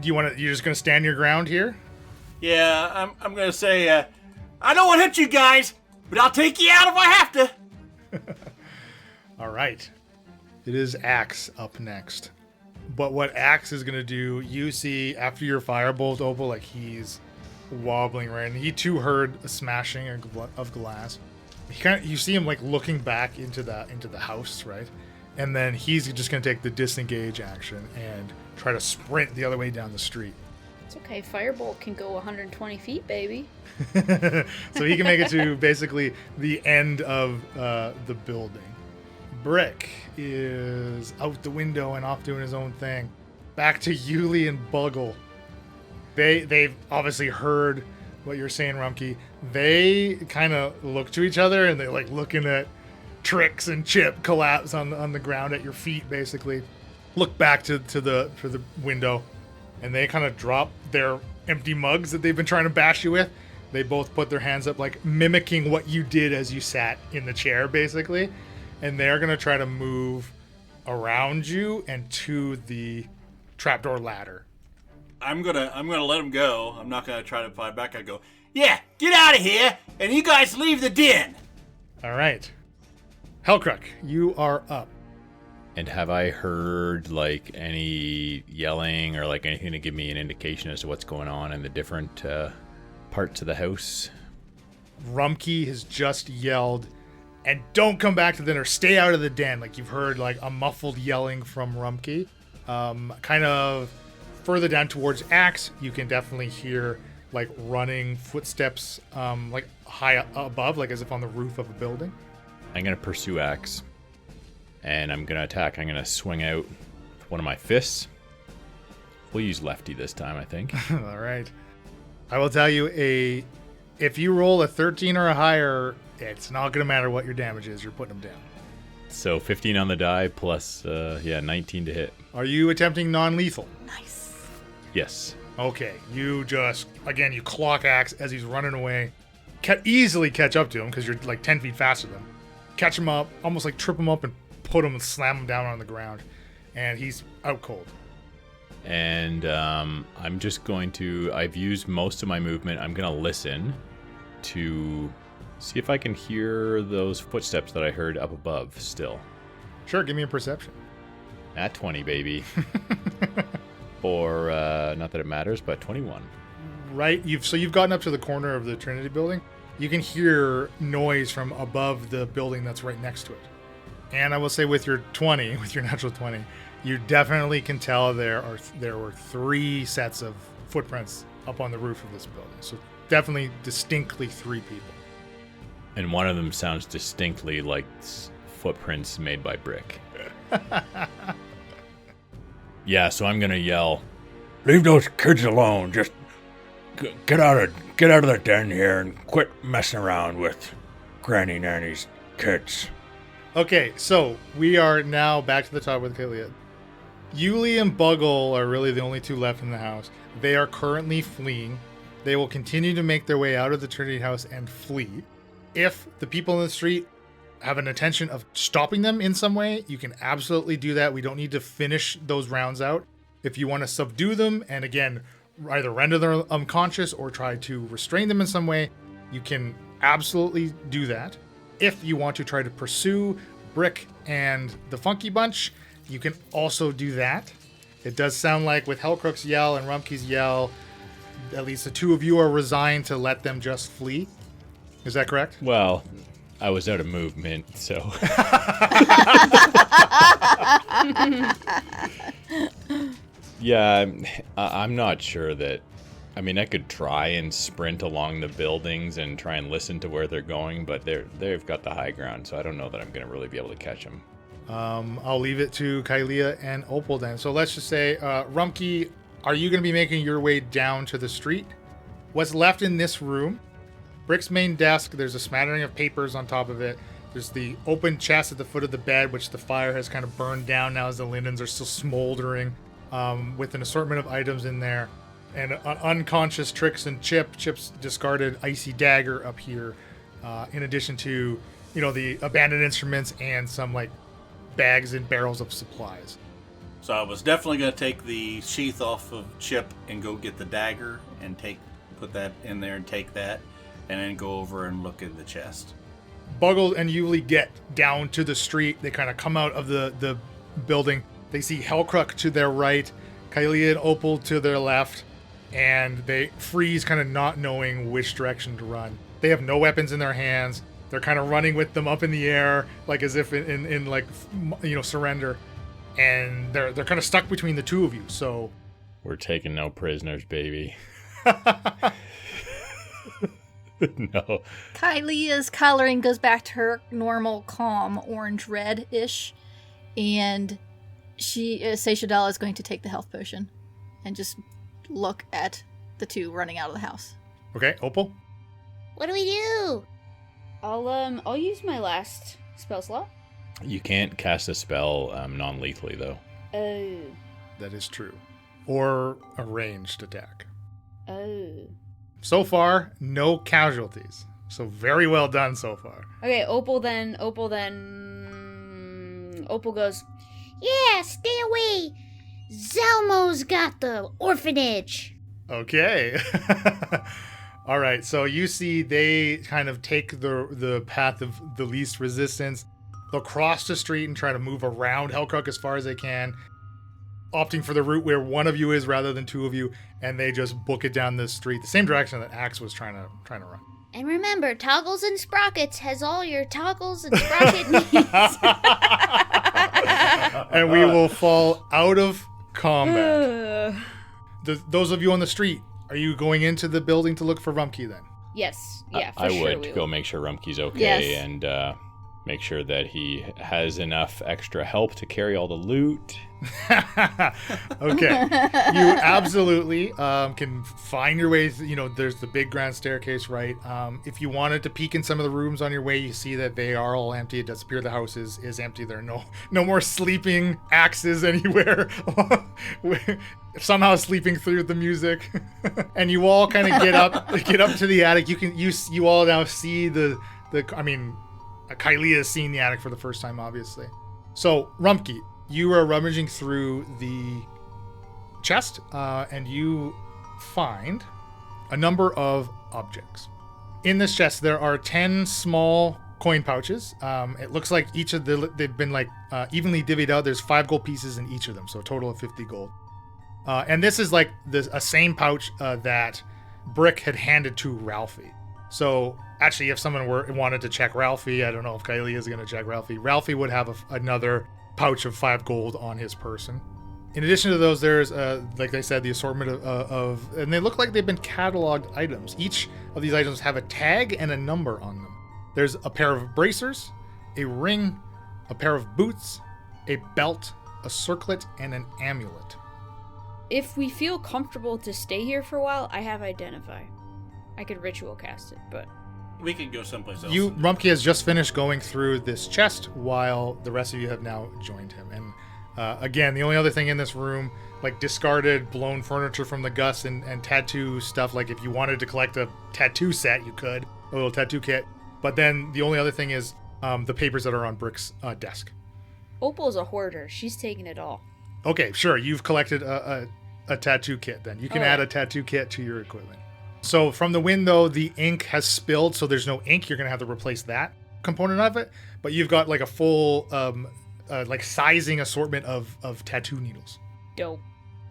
You're just going to stand your ground here? Yeah, I'm going to say, I don't want to hit you guys, but I'll take you out if I have to. All right. It is Axe up next. But what Axe is going to do, you see after your firebolt, Opal, like he's wobbling right, and he too heard a smashing of glass. You see him like looking back into the house, right? And then he's just going to take the disengage action and try to sprint the other way down the street. It's okay. Firebolt can go 120 feet, baby. So he can make it to basically the end of the building. Brick is out the window and off doing his own thing. Back to Yuli and Buggle. They've obviously heard what you're saying, Rumpke. They kind of look to each other and they're like looking at Trix and Chip collapse on the ground at your feet, basically. Look back to the window, and they kind of drop their empty mugs that they've been trying to bash you with. They both put their hands up, like mimicking what you did as you sat in the chair, basically. And they're gonna try to move around you and to the trapdoor ladder. I'm gonna let him go. I'm not gonna try to fight back. I go, yeah, get out of here, and you guys leave the den. All right, Hellcrook, you are up. And have I heard like any yelling or like anything to give me an indication as to what's going on in the different parts of the house? Rumpke has just yelled, and don't come back to the den or stay out of the den. Like you've heard like a muffled yelling from Rumpke. Kind of further down towards Axe, you can definitely hear like running footsteps like high above, like as if on the roof of a building. I'm going to pursue Axe. And I'm going to attack. I'm going to swing out with one of my fists. We'll use lefty this time, I think. All right. I will tell you, if you roll a 13 or a higher, it's not going to matter what your damage is. You're putting them down. So 15 on the die plus, 19 to hit. Are you attempting non-lethal? Nice. Yes. Okay. You just, again, you clock Axe as he's running away. Easily catch up to him because you're like 10 feet faster than him. Catch him up, almost like trip him up and put him and slam him down on the ground. And he's out cold. And I'm just going to, I've used most of my movement. I'm going to listen to see if I can hear those footsteps that I heard up above still. Sure, give me a perception. At 20, baby. Or, not that it matters, but 21. Right, you've gotten up to the corner of the Trinity building. You can hear noise from above the building that's right next to it. And I will say with your natural 20, you definitely can tell there were 3 sets of footprints up on the roof of this building. So definitely distinctly 3 people. And one of them sounds distinctly like footprints made by Brick. Yeah, so I'm gonna yell, Leave those kids alone. Just get out of the den here and quit messing around with Granny Nanny's Cats. Okay, so we are now back to the top with Kalia. Yuli and Buggle are really the only two left in the house. They are currently fleeing. They will continue to make their way out of the Trinity house and flee. If the people in the street have an intention of stopping them in some way, you can absolutely do that. We don't need to finish those rounds out. If you want to subdue them and again, either render them unconscious or try to restrain them in some way, you can absolutely do that. If you want to try to pursue Brick and the Funky Bunch, you can also do that. It does sound like with Hellcrook's yell and Rumpke's yell, at least the two of you are resigned to let them just flee. Is that correct? Well, I was out of movement, so. Yeah, I'm not sure that. I mean, I could try and sprint along the buildings and try and listen to where they're going, but they've got the high ground, so I don't know that I'm going to really be able to catch them. I'll leave it to Kylea and Opal then. So let's just say, Rumpke, are you going to be making your way down to the street? What's left in this room? Brick's main desk, there's a smattering of papers on top of it. There's the open chest at the foot of the bed, which the fire has kind of burned down now as the linens are still smoldering, with an assortment of items in there. And an unconscious Trix and Chip's discarded icy dagger up here, in addition to, the abandoned instruments and some like bags and barrels of supplies. So I was definitely going to take the sheath off of Chip and go get the dagger and put that in there and take that, and then go over and look in the chest. Buggle and Yuli get down to the street. They kind of come out of the building. They see Hellcrook to their right, Kylea and Opal to their left, and they freeze, kind of not knowing which direction to run. They have no weapons in their hands. They're kind of running with them up in the air, like as if in like, surrender. And they're kind of stuck between the two of you. So We're taking no prisoners, baby. No. Kylea's coloring goes back to her normal, calm, orange-red-ish, and Seishadala is going to take the health potion and just look at the two running out of the house. Okay, Opal. What do we do? I'll use my last spell slot. You can't cast a spell non-lethally, though. Oh. That is true. Or a ranged attack. Oh. So far, no casualties. So very well done so far. Okay, Opal goes, Yeah, stay away. Zelmo's got the orphanage. Okay. All right, so you see they kind of take the path of the least resistance. They'll cross the street and try to move around Hellcrook as far as they can, opting for the route where one of you is rather than two of you, and they just book it down the street, the same direction that Axe was trying to run. And remember, Toggles and Sprockets has all your Toggles and Sprocket needs. And we will fall out of combat. Those of you on the street, are you going into the building to look for Rumpke then? yes, yeah, for I sure would we go will. make sure Rumpke's okay Yes. and make sure that he has enough extra help to carry all the loot. Okay. You absolutely can find your way. There's the big grand staircase, right? If you wanted to peek in some of the rooms on your way, you see that they are all empty. It does appear the house is empty. There are no more sleeping axes anywhere. Somehow sleeping through the music. And you all kind of get up to the attic. You all now see Kylea has seen the attic for the first time, obviously. So, Rumpke, you are rummaging through the chest, and you find a number of objects. In this chest, there are 10 small coin pouches. It looks like each of they've been evenly divvied out. There's 5 gold pieces in each of them, so a total of 50 gold. And this is like a same pouch that Brick had handed to Ralphie. So, actually, if someone wanted to check Ralphie, I don't know if Kylea is going to check Ralphie. Ralphie would have another pouch of 5 gold on his person. In addition to those, there's, like I said, the assortment of, and they look like they've been cataloged items. Each of these items have a tag and a number on them. There's a pair of bracers, a ring, a pair of boots, a belt, a circlet, and an amulet. If we feel comfortable to stay here for a while, I have Identify. I could ritual cast it, but We can go someplace else. Rumpke has just finished going through this chest while the rest of you have now joined him. And again, the only other thing in this room, like discarded, blown furniture from the Gus and tattoo stuff, like if you wanted to collect a tattoo set, you could, a little tattoo kit. But then the only other thing is the papers that are on Brick's desk. Opal's a hoarder. She's taking it all. Okay, sure. You've collected a tattoo kit then. You can add a tattoo kit to your equipment. So from the window, the ink has spilled, so there's no ink. You're going to have to replace that component of it. But you've got like a full like sizing assortment of tattoo needles. Dope.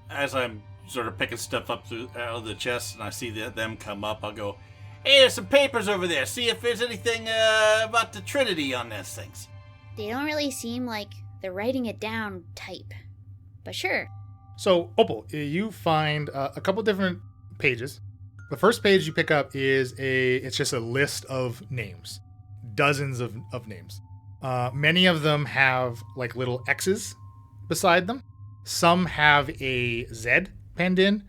As I'm sort of picking stuff up out of the chest and I see them come up, I'll go, hey, there's some papers over there. See if there's anything about the Trinity on these things. They don't really seem like they're writing it down type. But sure. So, Opal, you find a couple different pages. The first page you pick up is it's just a list of names. Dozens of names. Many of them have like little X's beside them. Some have a Z penned in.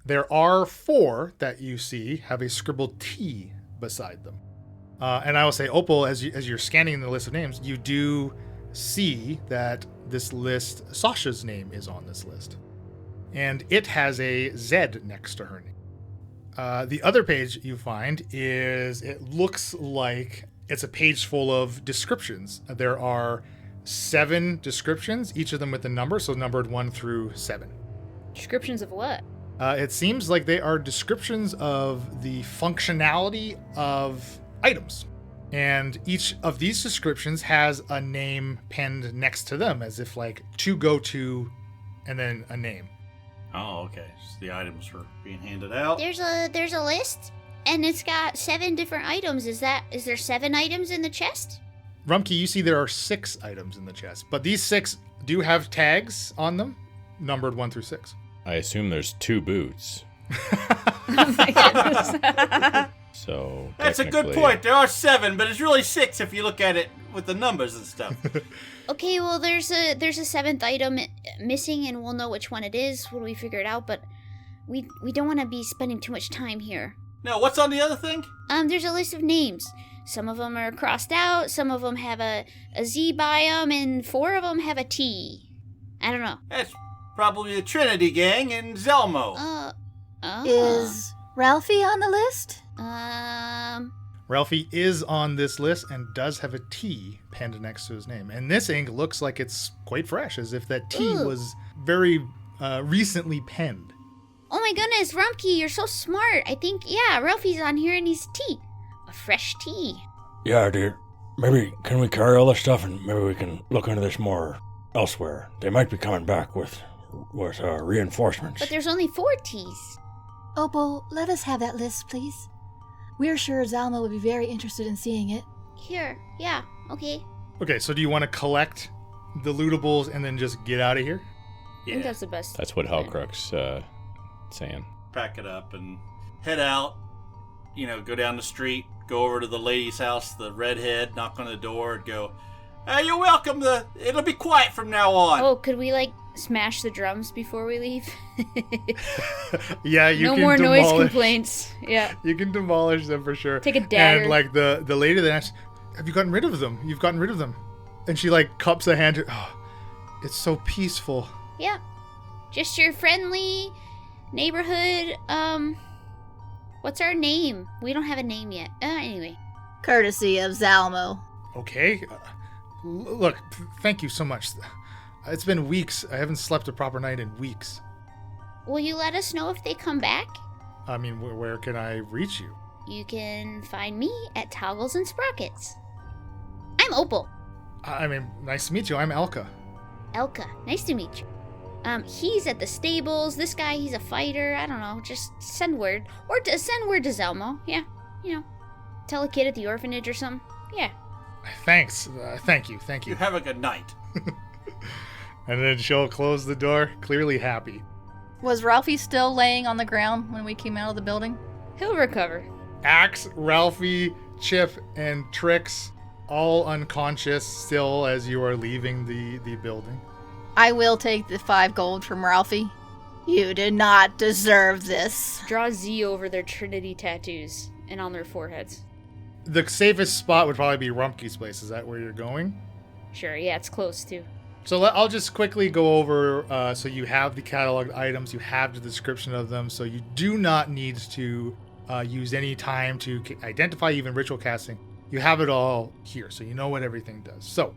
There are 4 that you see have a scribbled T beside them. And I will say, Opal, as you're scanning the list of names, you do see that this list, Sasha's name is on this list. And it has a Z next to her name. The other page you find it looks like it's a page full of descriptions. There are 7 descriptions, each of them with a number, so numbered 1 through 7. Descriptions of what? It seems like they are descriptions of the functionality of items. And each of these descriptions has a name penned next to them, as if like to go to and then a name. Oh, okay. So the items were being handed out. There's a list, and it's got 7 different items. Is there 7 items in the chest? Rumpke, you see there are 6 items in the chest, but these 6 do have tags on them, numbered 1 through 6. I assume there's 2 boots. Oh my goodness. So That's a good point. There are 7, but it's really 6 if you look at it with the numbers and stuff. Okay, well, there's a 7th item missing, and we'll know which one it is when we figure it out, but we don't want to be spending too much time here. Now, what's on the other thing? There's a list of names. Some of them are crossed out, some of them have a Z by them, and 4 of them have a T. I don't know. That's probably the Trinity gang and Zelmo. Is Ralphie on the list? Ralphie is on this list and does have a T penned next to his name. And this ink looks like it's quite fresh, as if that T was very recently penned. Oh my goodness, Rumpke, you're so smart. I think, yeah, Ralphie's on here and he's T. A fresh T. Yeah, dude. Maybe can we carry all this stuff and maybe we can look into this more elsewhere. They might be coming back with reinforcements. But there's only 4 T's. Opal, let us have that list, please. We're sure Zalma would be very interested in seeing it. Here, yeah, okay. Okay, so do you want to collect the lootables and then just get out of here? I think that's the best. That's what plan. Hellcrux saying. Pack it up and head out. Go down the street, go over to the lady's house, the redhead, knock on the door and go, you're welcome. It'll be quiet from now on. Oh, could we smash the drums before we leave? Yeah, you no can more noise demolish. Complaints. Yeah. You can demolish them for sure. Take a dagger. And the lady then asks, have you gotten rid of them? You've gotten rid of them. And she cups a hand to, it's so peaceful. Yeah. Just your friendly neighborhood, what's our name? We don't have a name yet. Anyway. Courtesy of Zalmo. Okay. Look, thank you so much. It's been weeks. I haven't slept a proper night in weeks. Will you let us know if they come back? I mean, where can I reach you? You can find me at Toggles and Sprockets. I'm Opal. I mean, nice to meet you. I'm Elka. Elka, nice to meet you. He's at the stables. This guy, he's a fighter. I don't know. Just send word. Or send word to Zelmo. Yeah, tell a kid at the orphanage or something. Yeah. Thanks. Thank you. You have a good night. And then she'll close the door, clearly happy. Was Ralphie still laying on the ground when we came out of the building? He'll recover. Axe, Ralphie, Chip, and Trix all unconscious still as you are leaving the building. I will take the 5 gold from Ralphie. You did not deserve this. Draw Z over their Trinity tattoos and on their foreheads. the safest spot would probably be Rumpke's place. Is that where you're going? Sure, yeah, it's close too. So I'll just quickly go over, so you have the cataloged items, you have the description of them, so you do not need to use any time to identify even ritual casting. You have it all here, so you know what everything does. So,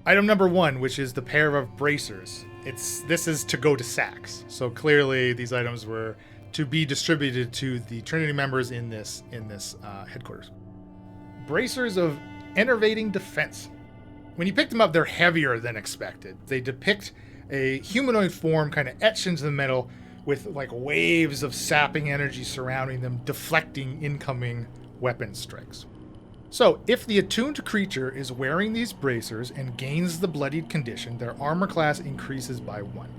item number 1, which is the pair of bracers. This is to go to Sachs. So clearly these items were to be distributed to the Trinity members in this headquarters. Bracers of enervating defense. When you pick them up, they're heavier than expected. They depict a humanoid form kind of etched into the metal with like waves of sapping energy surrounding them, deflecting incoming weapon strikes. So, if the attuned creature is wearing these bracers and gains the bloodied condition, their armor class increases by 1.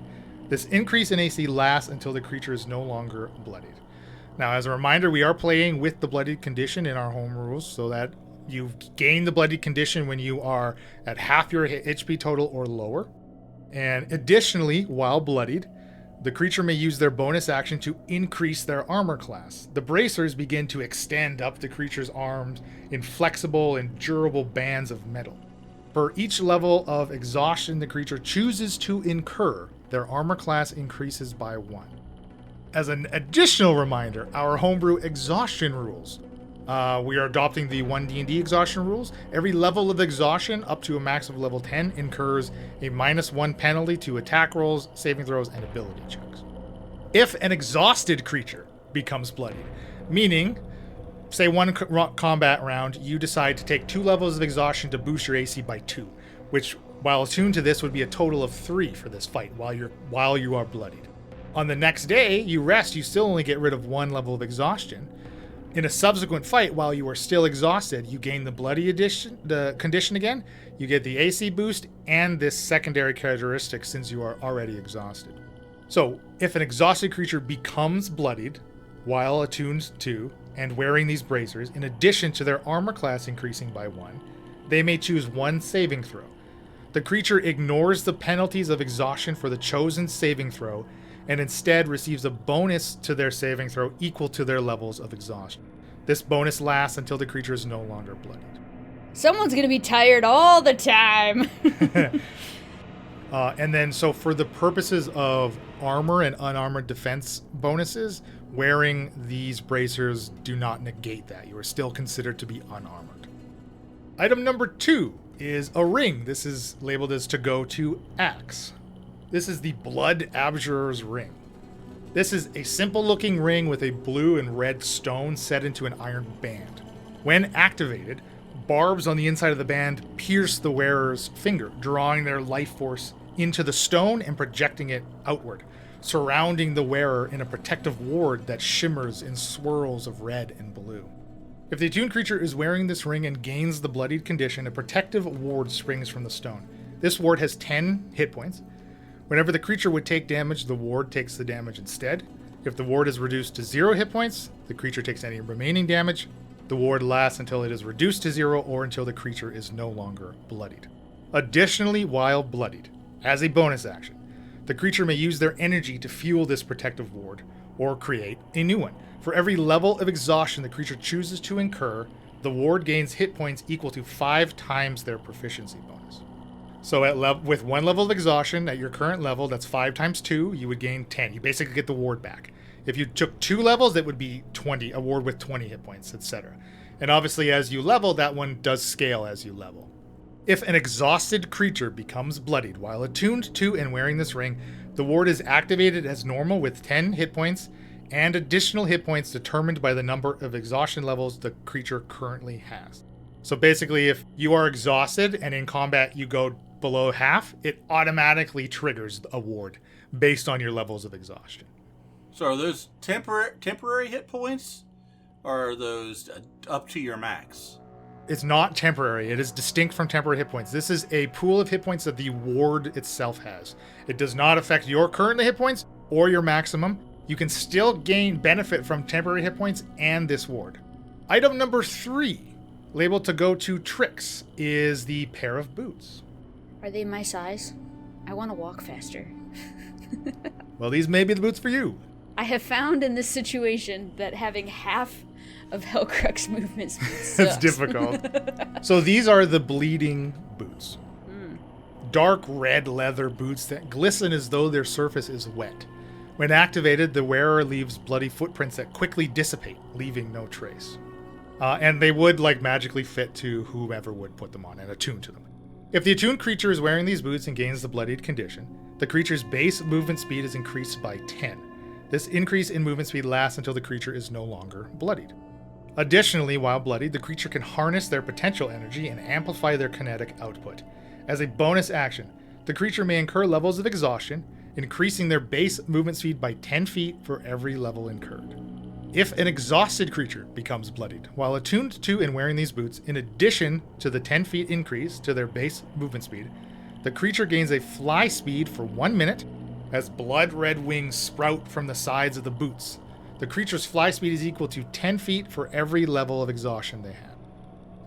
This increase in AC lasts until the creature is no longer bloodied. Now, as a reminder, we are playing with the bloodied condition in our home rules, so that you gain the bloodied condition when you are at half your HP total or lower. And additionally, while bloodied, the creature may use their bonus action to increase their armor class. The bracers begin to extend up the creature's arms in flexible and durable bands of metal. For each level of exhaustion the creature chooses to incur, their armor class increases by 1. As an additional reminder, our homebrew exhaustion rules. We are adopting the 1D&D exhaustion rules. Every level of exhaustion up to a max of level 10 incurs a -1 penalty to attack rolls, saving throws, and ability checks. If an exhausted creature becomes bloodied, meaning, say one combat round, you decide to take 2 levels of exhaustion to boost your AC by 2, which, while attuned to this, would be a total of 3 for this fight while you are bloodied. On the next day, you rest, you still only get rid of 1 level of exhaustion. In a subsequent fight, while you are still exhausted, you gain the condition again, you get the AC boost, and this secondary characteristic since you are already exhausted. So, if an exhausted creature becomes bloodied, while attuned to, and wearing these bracers, in addition to their armor class increasing by 1, they may choose 1 saving throw. The creature ignores the penalties of exhaustion for the chosen saving throw, and instead receives a bonus to their saving throw equal to their levels of exhaustion. This bonus lasts until the creature is no longer bloodied. Someone's gonna be tired all the time. And then, so for the purposes of armor and unarmored defense bonuses, wearing these bracers do not negate that. You are still considered to be unarmored. Item number 2 is a ring. This is labeled as to go to Axe. This is the Blood Abjurer's Ring. This is a simple-looking ring with a blue and red stone set into an iron band. When activated, barbs on the inside of the band pierce the wearer's finger, drawing their life force into the stone and projecting it outward, surrounding the wearer in a protective ward that shimmers in swirls of red and blue. If the attuned creature is wearing this ring and gains the bloodied condition, a protective ward springs from the stone. This ward has 10 hit points. Whenever the creature would take damage, the ward takes the damage instead. If the ward is reduced to 0 hit points, the creature takes any remaining damage. The ward lasts until it is reduced to 0 or until the creature is no longer bloodied. Additionally, while bloodied, as a bonus action, the creature may use their energy to fuel this protective ward or create a new one. For every level of exhaustion the creature chooses to incur, the ward gains hit points equal to 5 times their proficiency bonus. So with 1 level of exhaustion at your current level, that's 5 times 2, you would gain 10. You basically get the ward back. If you took 2 levels, that would be 20, a ward with 20 hit points, etc. And obviously as you level, that one does scale as you level. If an exhausted creature becomes bloodied while attuned to and wearing this ring, the ward is activated as normal with 10 hit points and additional hit points determined by the number of exhaustion levels the creature currently has. So basically, if you are exhausted and in combat you go below half, it automatically triggers a ward based on your levels of exhaustion. So are those temporary hit points, or are those up to your max? It's not temporary. It is distinct from temporary hit points. This is a pool of hit points that the ward itself has. It does not affect your current hit points or your maximum. You can still gain benefit from temporary hit points and this ward. Item number 3, labeled to go to Tricks, is the pair of boots. Are they my size? I want to walk faster. Well, these may be the boots for you. I have found in this situation that having half of Hellcrux movements. It's difficult. So these are the bleeding boots. Dark red leather boots that glisten as though their surface is wet. When activated, the wearer leaves bloody footprints that quickly dissipate, leaving no trace. And they would magically fit to whomever would put them on and attune to them. If the attuned creature is wearing these boots and gains the bloodied condition, the creature's base movement speed is increased by 10. This increase in movement speed lasts until the creature is no longer bloodied. Additionally, while bloodied, the creature can harness their potential energy and amplify their kinetic output. As a bonus action, the creature may incur levels of exhaustion, increasing their base movement speed by 10 feet for every level incurred. If an exhausted creature becomes bloodied while attuned to and wearing these boots, in addition to the 10 feet increase to their base movement speed, the creature gains a fly speed for 1 minute as blood-red wings sprout from the sides of the boots. The creature's fly speed is equal to 10 feet for every level of exhaustion they have.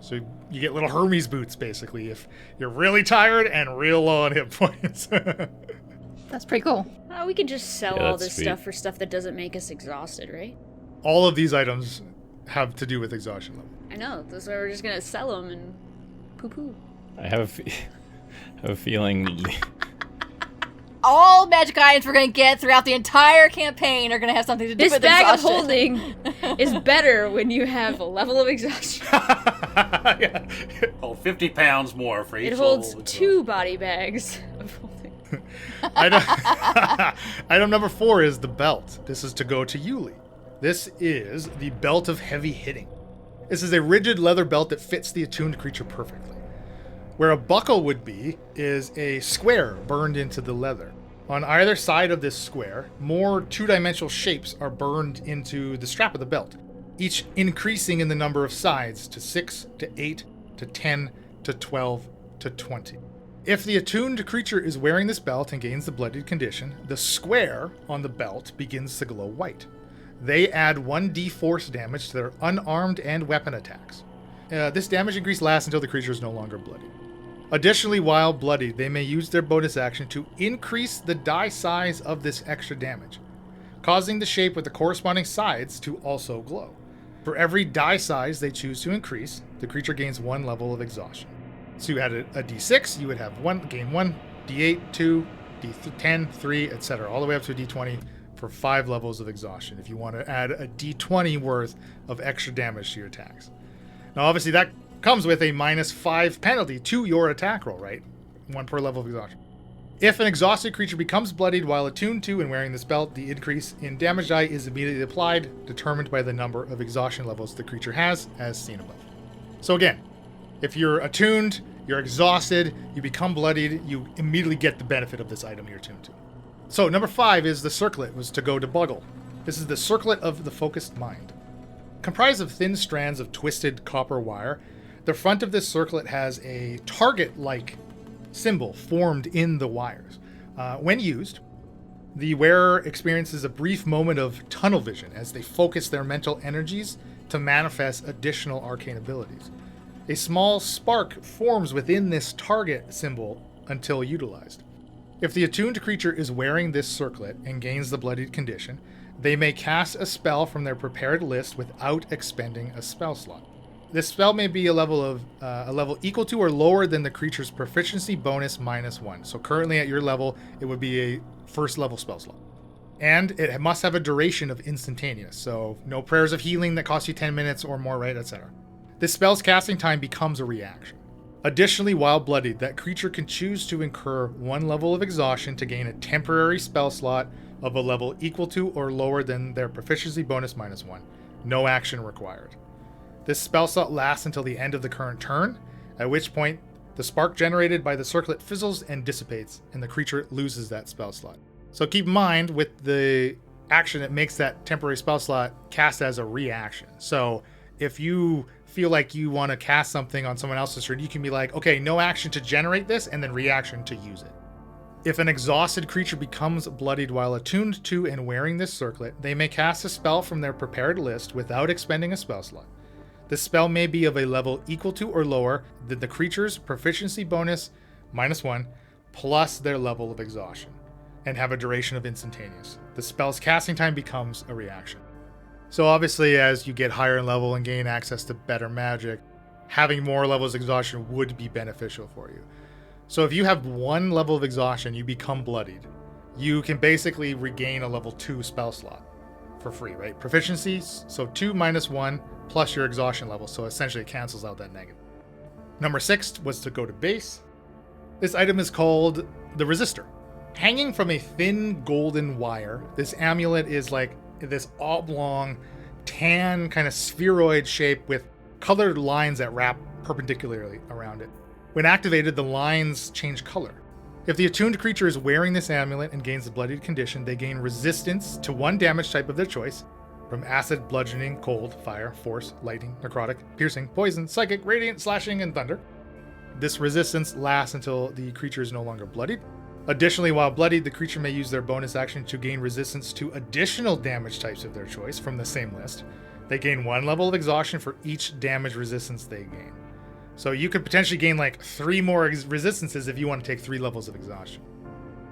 So you get little Hermes boots, basically, if you're really tired and real low on hit points. That's pretty cool. We can just sell Yeah, all that's this sweet. stuff for stuff that doesn't make us exhausted, right? All of these items have to do with exhaustion level. I know. That's why we're just gonna sell them and poo-poo. I have a feeling. All magic items we're going to get throughout the entire campaign are going to have something to do This with bag of exhaustion. holding is better when you have a level of exhaustion. Yeah. Hold 50 pounds more for each It holds level. 2 body bags of holding. Item number 4 is the belt. This is to go to Yuli. This is the Belt of Heavy Hitting. This is a rigid leather belt that fits the attuned creature perfectly. Where a buckle would be is a square burned into the leather. On either side of this square, more two-dimensional shapes are burned into the strap of the belt, each increasing in the number of sides to 6 to 8 to 10 to 12 to 20. If the attuned creature is wearing this belt and gains the bloodied condition, the square on the belt begins to glow white. They add 1d force damage to their unarmed and weapon attacks. This damage increase lasts until the creature is no longer bloodied. Additionally, while bloodied, they may use their bonus action to increase the die size of this extra damage, causing the shape with the corresponding sides to also glow. For every die size they choose to increase, the creature gains 1 level of exhaustion. So you had a d6, you would have gain 1, d8, 2, d10, 3, etc., all the way up to a d20 for 5 levels of exhaustion if you want to add a d20 worth of extra damage to your attacks. Now, obviously, that comes with a -5 penalty to your attack roll, right? 1 per level of exhaustion. If an exhausted creature becomes bloodied while attuned to and wearing this belt, the increase in damage die is immediately applied, determined by the number of exhaustion levels the creature has, as seen above. So again, if you're attuned, you're exhausted, you become bloodied, you immediately get the benefit of this item you're attuned to. So number 5 is the circlet, was to go to Buggle. This is the circlet of the focused mind. Comprised of thin strands of twisted copper wire, the front of this circlet has a target-like symbol formed in the wires. When used, the wearer experiences a brief moment of tunnel vision as they focus their mental energies to manifest additional arcane abilities. A small spark forms within this target symbol until utilized. If the attuned creature is wearing this circlet and gains the bloodied condition, they may cast a spell from their prepared list without expending a spell slot. This spell may be a level equal to or lower than the creature's proficiency bonus -1. So currently at your level, it would be a first level spell slot. And it must have a duration of instantaneous. So no prayers of healing that cost you 10 minutes or more, right, etc. This spell's casting time becomes a reaction. Additionally, while bloodied, that creature can choose to incur 1 level of exhaustion to gain a temporary spell slot of a level equal to or lower than their proficiency bonus -1. No action required. This spell slot lasts until the end of the current turn, at which point the spark generated by the circlet fizzles and dissipates, and the creature loses that spell slot. So keep in mind, with the action, it makes that temporary spell slot cast as a reaction. So if you feel like you want to cast something on someone else's turn, you can be like, okay, no action to generate this, and then reaction to use it. If an exhausted creature becomes bloodied while attuned to and wearing this circlet, they may cast a spell from their prepared list without expending a spell slot. This spell may be of a level equal to or lower than the creature's proficiency bonus -1 plus their level of exhaustion, and have a duration of instantaneous. The spell's casting time becomes a reaction. So obviously, as you get higher in level and gain access to better magic, having more levels of exhaustion would be beneficial for you. So if you have 1 level of exhaustion, you become bloodied. You can basically regain a level 2 spell slot for free, right? Proficiencies, so 2 minus 1 plus your exhaustion level, so essentially it cancels out that negative. Number 6 was to go to base. This item is called the Resistor. Hanging from a thin golden wire, this amulet is like this oblong, tan, kind of spheroid shape with colored lines that wrap perpendicularly around it. When activated, the lines change color. If the attuned creature is wearing this amulet and gains the bloodied condition, they gain resistance to 1 damage type of their choice, from acid, bludgeoning, cold, fire, force, lightning, necrotic, piercing, poison, psychic, radiant, slashing, and thunder. This resistance lasts until the creature is no longer bloodied. Additionally, while bloodied, the creature may use their bonus action to gain resistance to additional damage types of their choice from the same list. They gain 1 level of exhaustion for each damage resistance they gain. So you could potentially gain like 3 more resistances if you want to take 3 levels of exhaustion.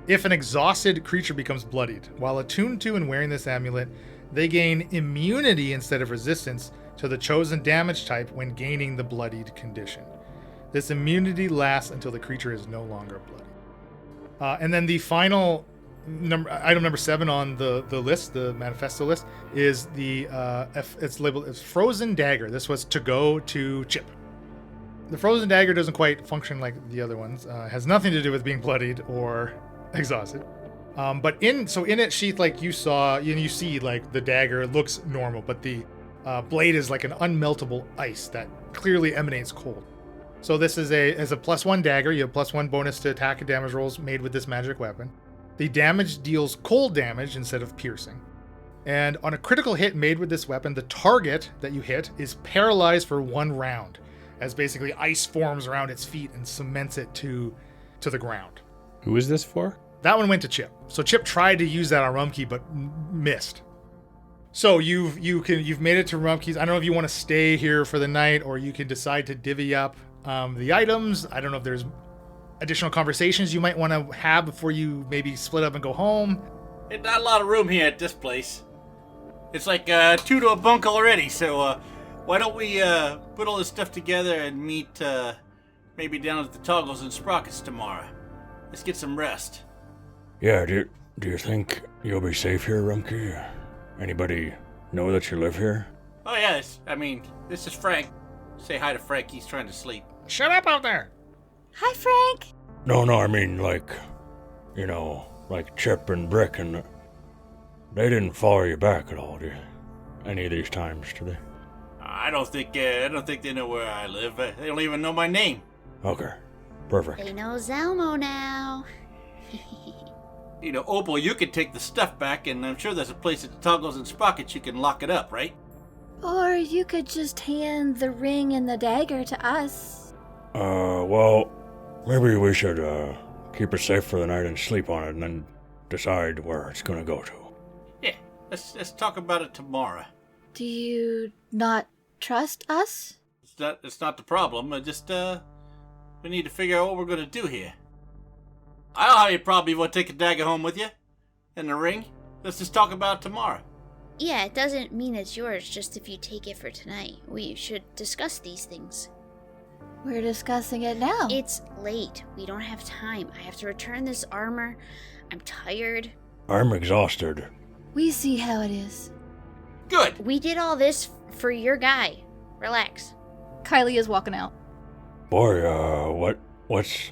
If an exhausted creature becomes bloodied, while attuned to and wearing this amulet, they gain immunity instead of resistance to the chosen damage type when gaining the bloodied condition. This immunity lasts until the creature is no longer bloodied. And then the final item number 7 on the list, the manifesto list, is it's labeled as Frozen Dagger. This was to go to Chip. The Frozen Dagger doesn't quite function like the other ones. Has nothing to do with being bloodied or exhausted. But in its sheath, like you saw, you see like the dagger looks normal, but the blade is like an unmeltable ice that clearly emanates cold. So this is a +1 dagger. You have +1 bonus to attack and damage rolls made with this magic weapon. The damage deals cold damage instead of piercing. And on a critical hit made with this weapon, the target that you hit is paralyzed for 1 round, as basically ice forms around its feet and cements it to the ground. Who is this for? That one went to Chip. So Chip tried to use that on Rumkey, but missed. So you've made it to Rumkey's. I don't know if you want to stay here for the night, or you can decide to divvy up the items. I don't know if there's additional conversations you might want to have before you maybe split up and go home. There's not a lot of room here at this place. It's like 2 to a bunk already, so why don't we put all this stuff together and meet maybe down at the Toggles and Sprockets tomorrow. Let's get some rest. Yeah, do you think you'll be safe here, Rumkey? Anybody know that you live here? Oh yeah, this is Frank. Say hi to Frank, he's trying to sleep. Shut up out there! Hi, Frank. No, I mean like Chip and Brick, and they didn't follow you back at all, any of these times, do they? I don't think they know where I live. They don't even know my name. Okay, perfect. They know Zelmo now. Opal, you can take the stuff back, and I'm sure there's a place at the Toggles and Sprockets you can lock it up, right? Or you could just hand the ring and the dagger to us. Well, maybe we should keep it safe for the night and sleep on it, and then decide where it's gonna go to. Yeah, let's talk about it tomorrow. Do you not trust us? It's not the problem. We need to figure out what we're gonna do here. I don't have any problem if you want to take a dagger home with you. And the ring. Let's just talk about it tomorrow. Yeah, it doesn't mean it's yours just if you take it for tonight. We should discuss these things. We're discussing it now. It's late. We don't have time. I have to return this armor. I'm tired. I'm exhausted. We see how it is. Good. We did all this for your guy. Relax. Kylie is walking out. Boy, what's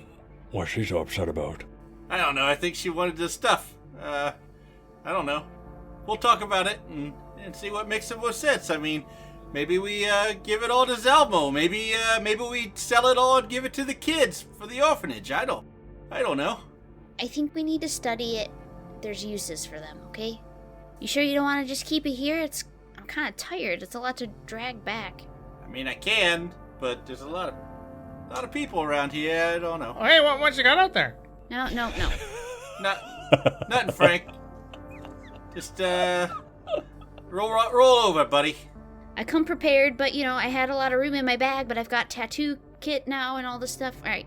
she so upset about? I don't know. I think she wanted this stuff. I don't know. We'll talk about it and see what makes the most sense. Maybe we give it all to Zelmo. Maybe we sell it all and give it to the kids for the orphanage. I don't know. I think we need to study it. There's uses for them, okay? You sure you don't want to just keep it here? I'm kind of tired. It's a lot to drag back. I can, but there's a lot of people around here. I don't know. Oh, hey, what you got out there? No. Nothing, Frank. Just roll over, buddy. I come prepared, but I had a lot of room in my bag, but I've got tattoo kit now and all this stuff. All right,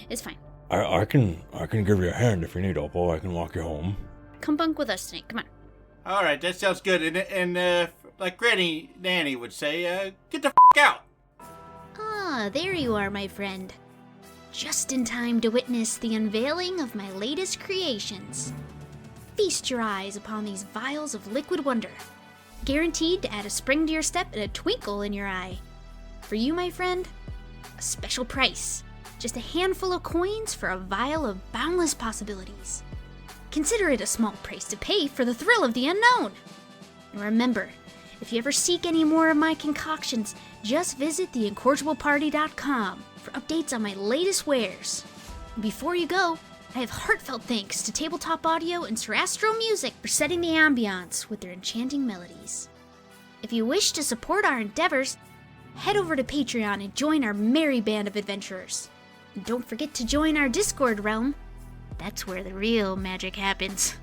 it's fine. I can give you a hand if you need, Opal. I can walk you home. Come bunk with us tonight. Come on. All right, that sounds good. And like Granny Nanny would say, get the out. Ah, there you are, my friend. Just in time to witness the unveiling of my latest creations. Feast your eyes upon these vials of liquid wonder, guaranteed to add a spring to your step and a twinkle in your eye. For you, my friend, a special price. Just a handful of coins for a vial of boundless possibilities. Consider it a small price to pay for the thrill of the unknown. And remember, if you ever seek any more of my concoctions, just visit theincorrigibleparty.com for updates on my latest wares. And before you go, I have heartfelt thanks to Tabletop Audio and Sarastro Music for setting the ambiance with their enchanting melodies. If you wish to support our endeavors, head over to Patreon and join our merry band of adventurers. And don't forget to join our Discord realm. That's where the real magic happens.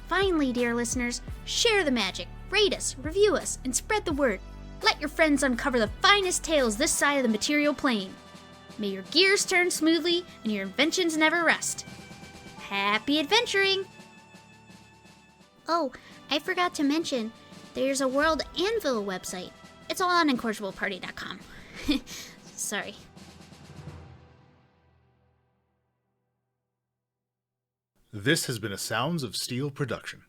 Finally, dear listeners, share the magic, rate us, review us, and spread the word. Let your friends uncover the finest tales this side of the material plane. May your gears turn smoothly and your inventions never rust. Happy adventuring! Oh, I forgot to mention, there's a World Anvil website. It's all on incorrigibleparty.com. Sorry. This has been a Sounds of Steel production.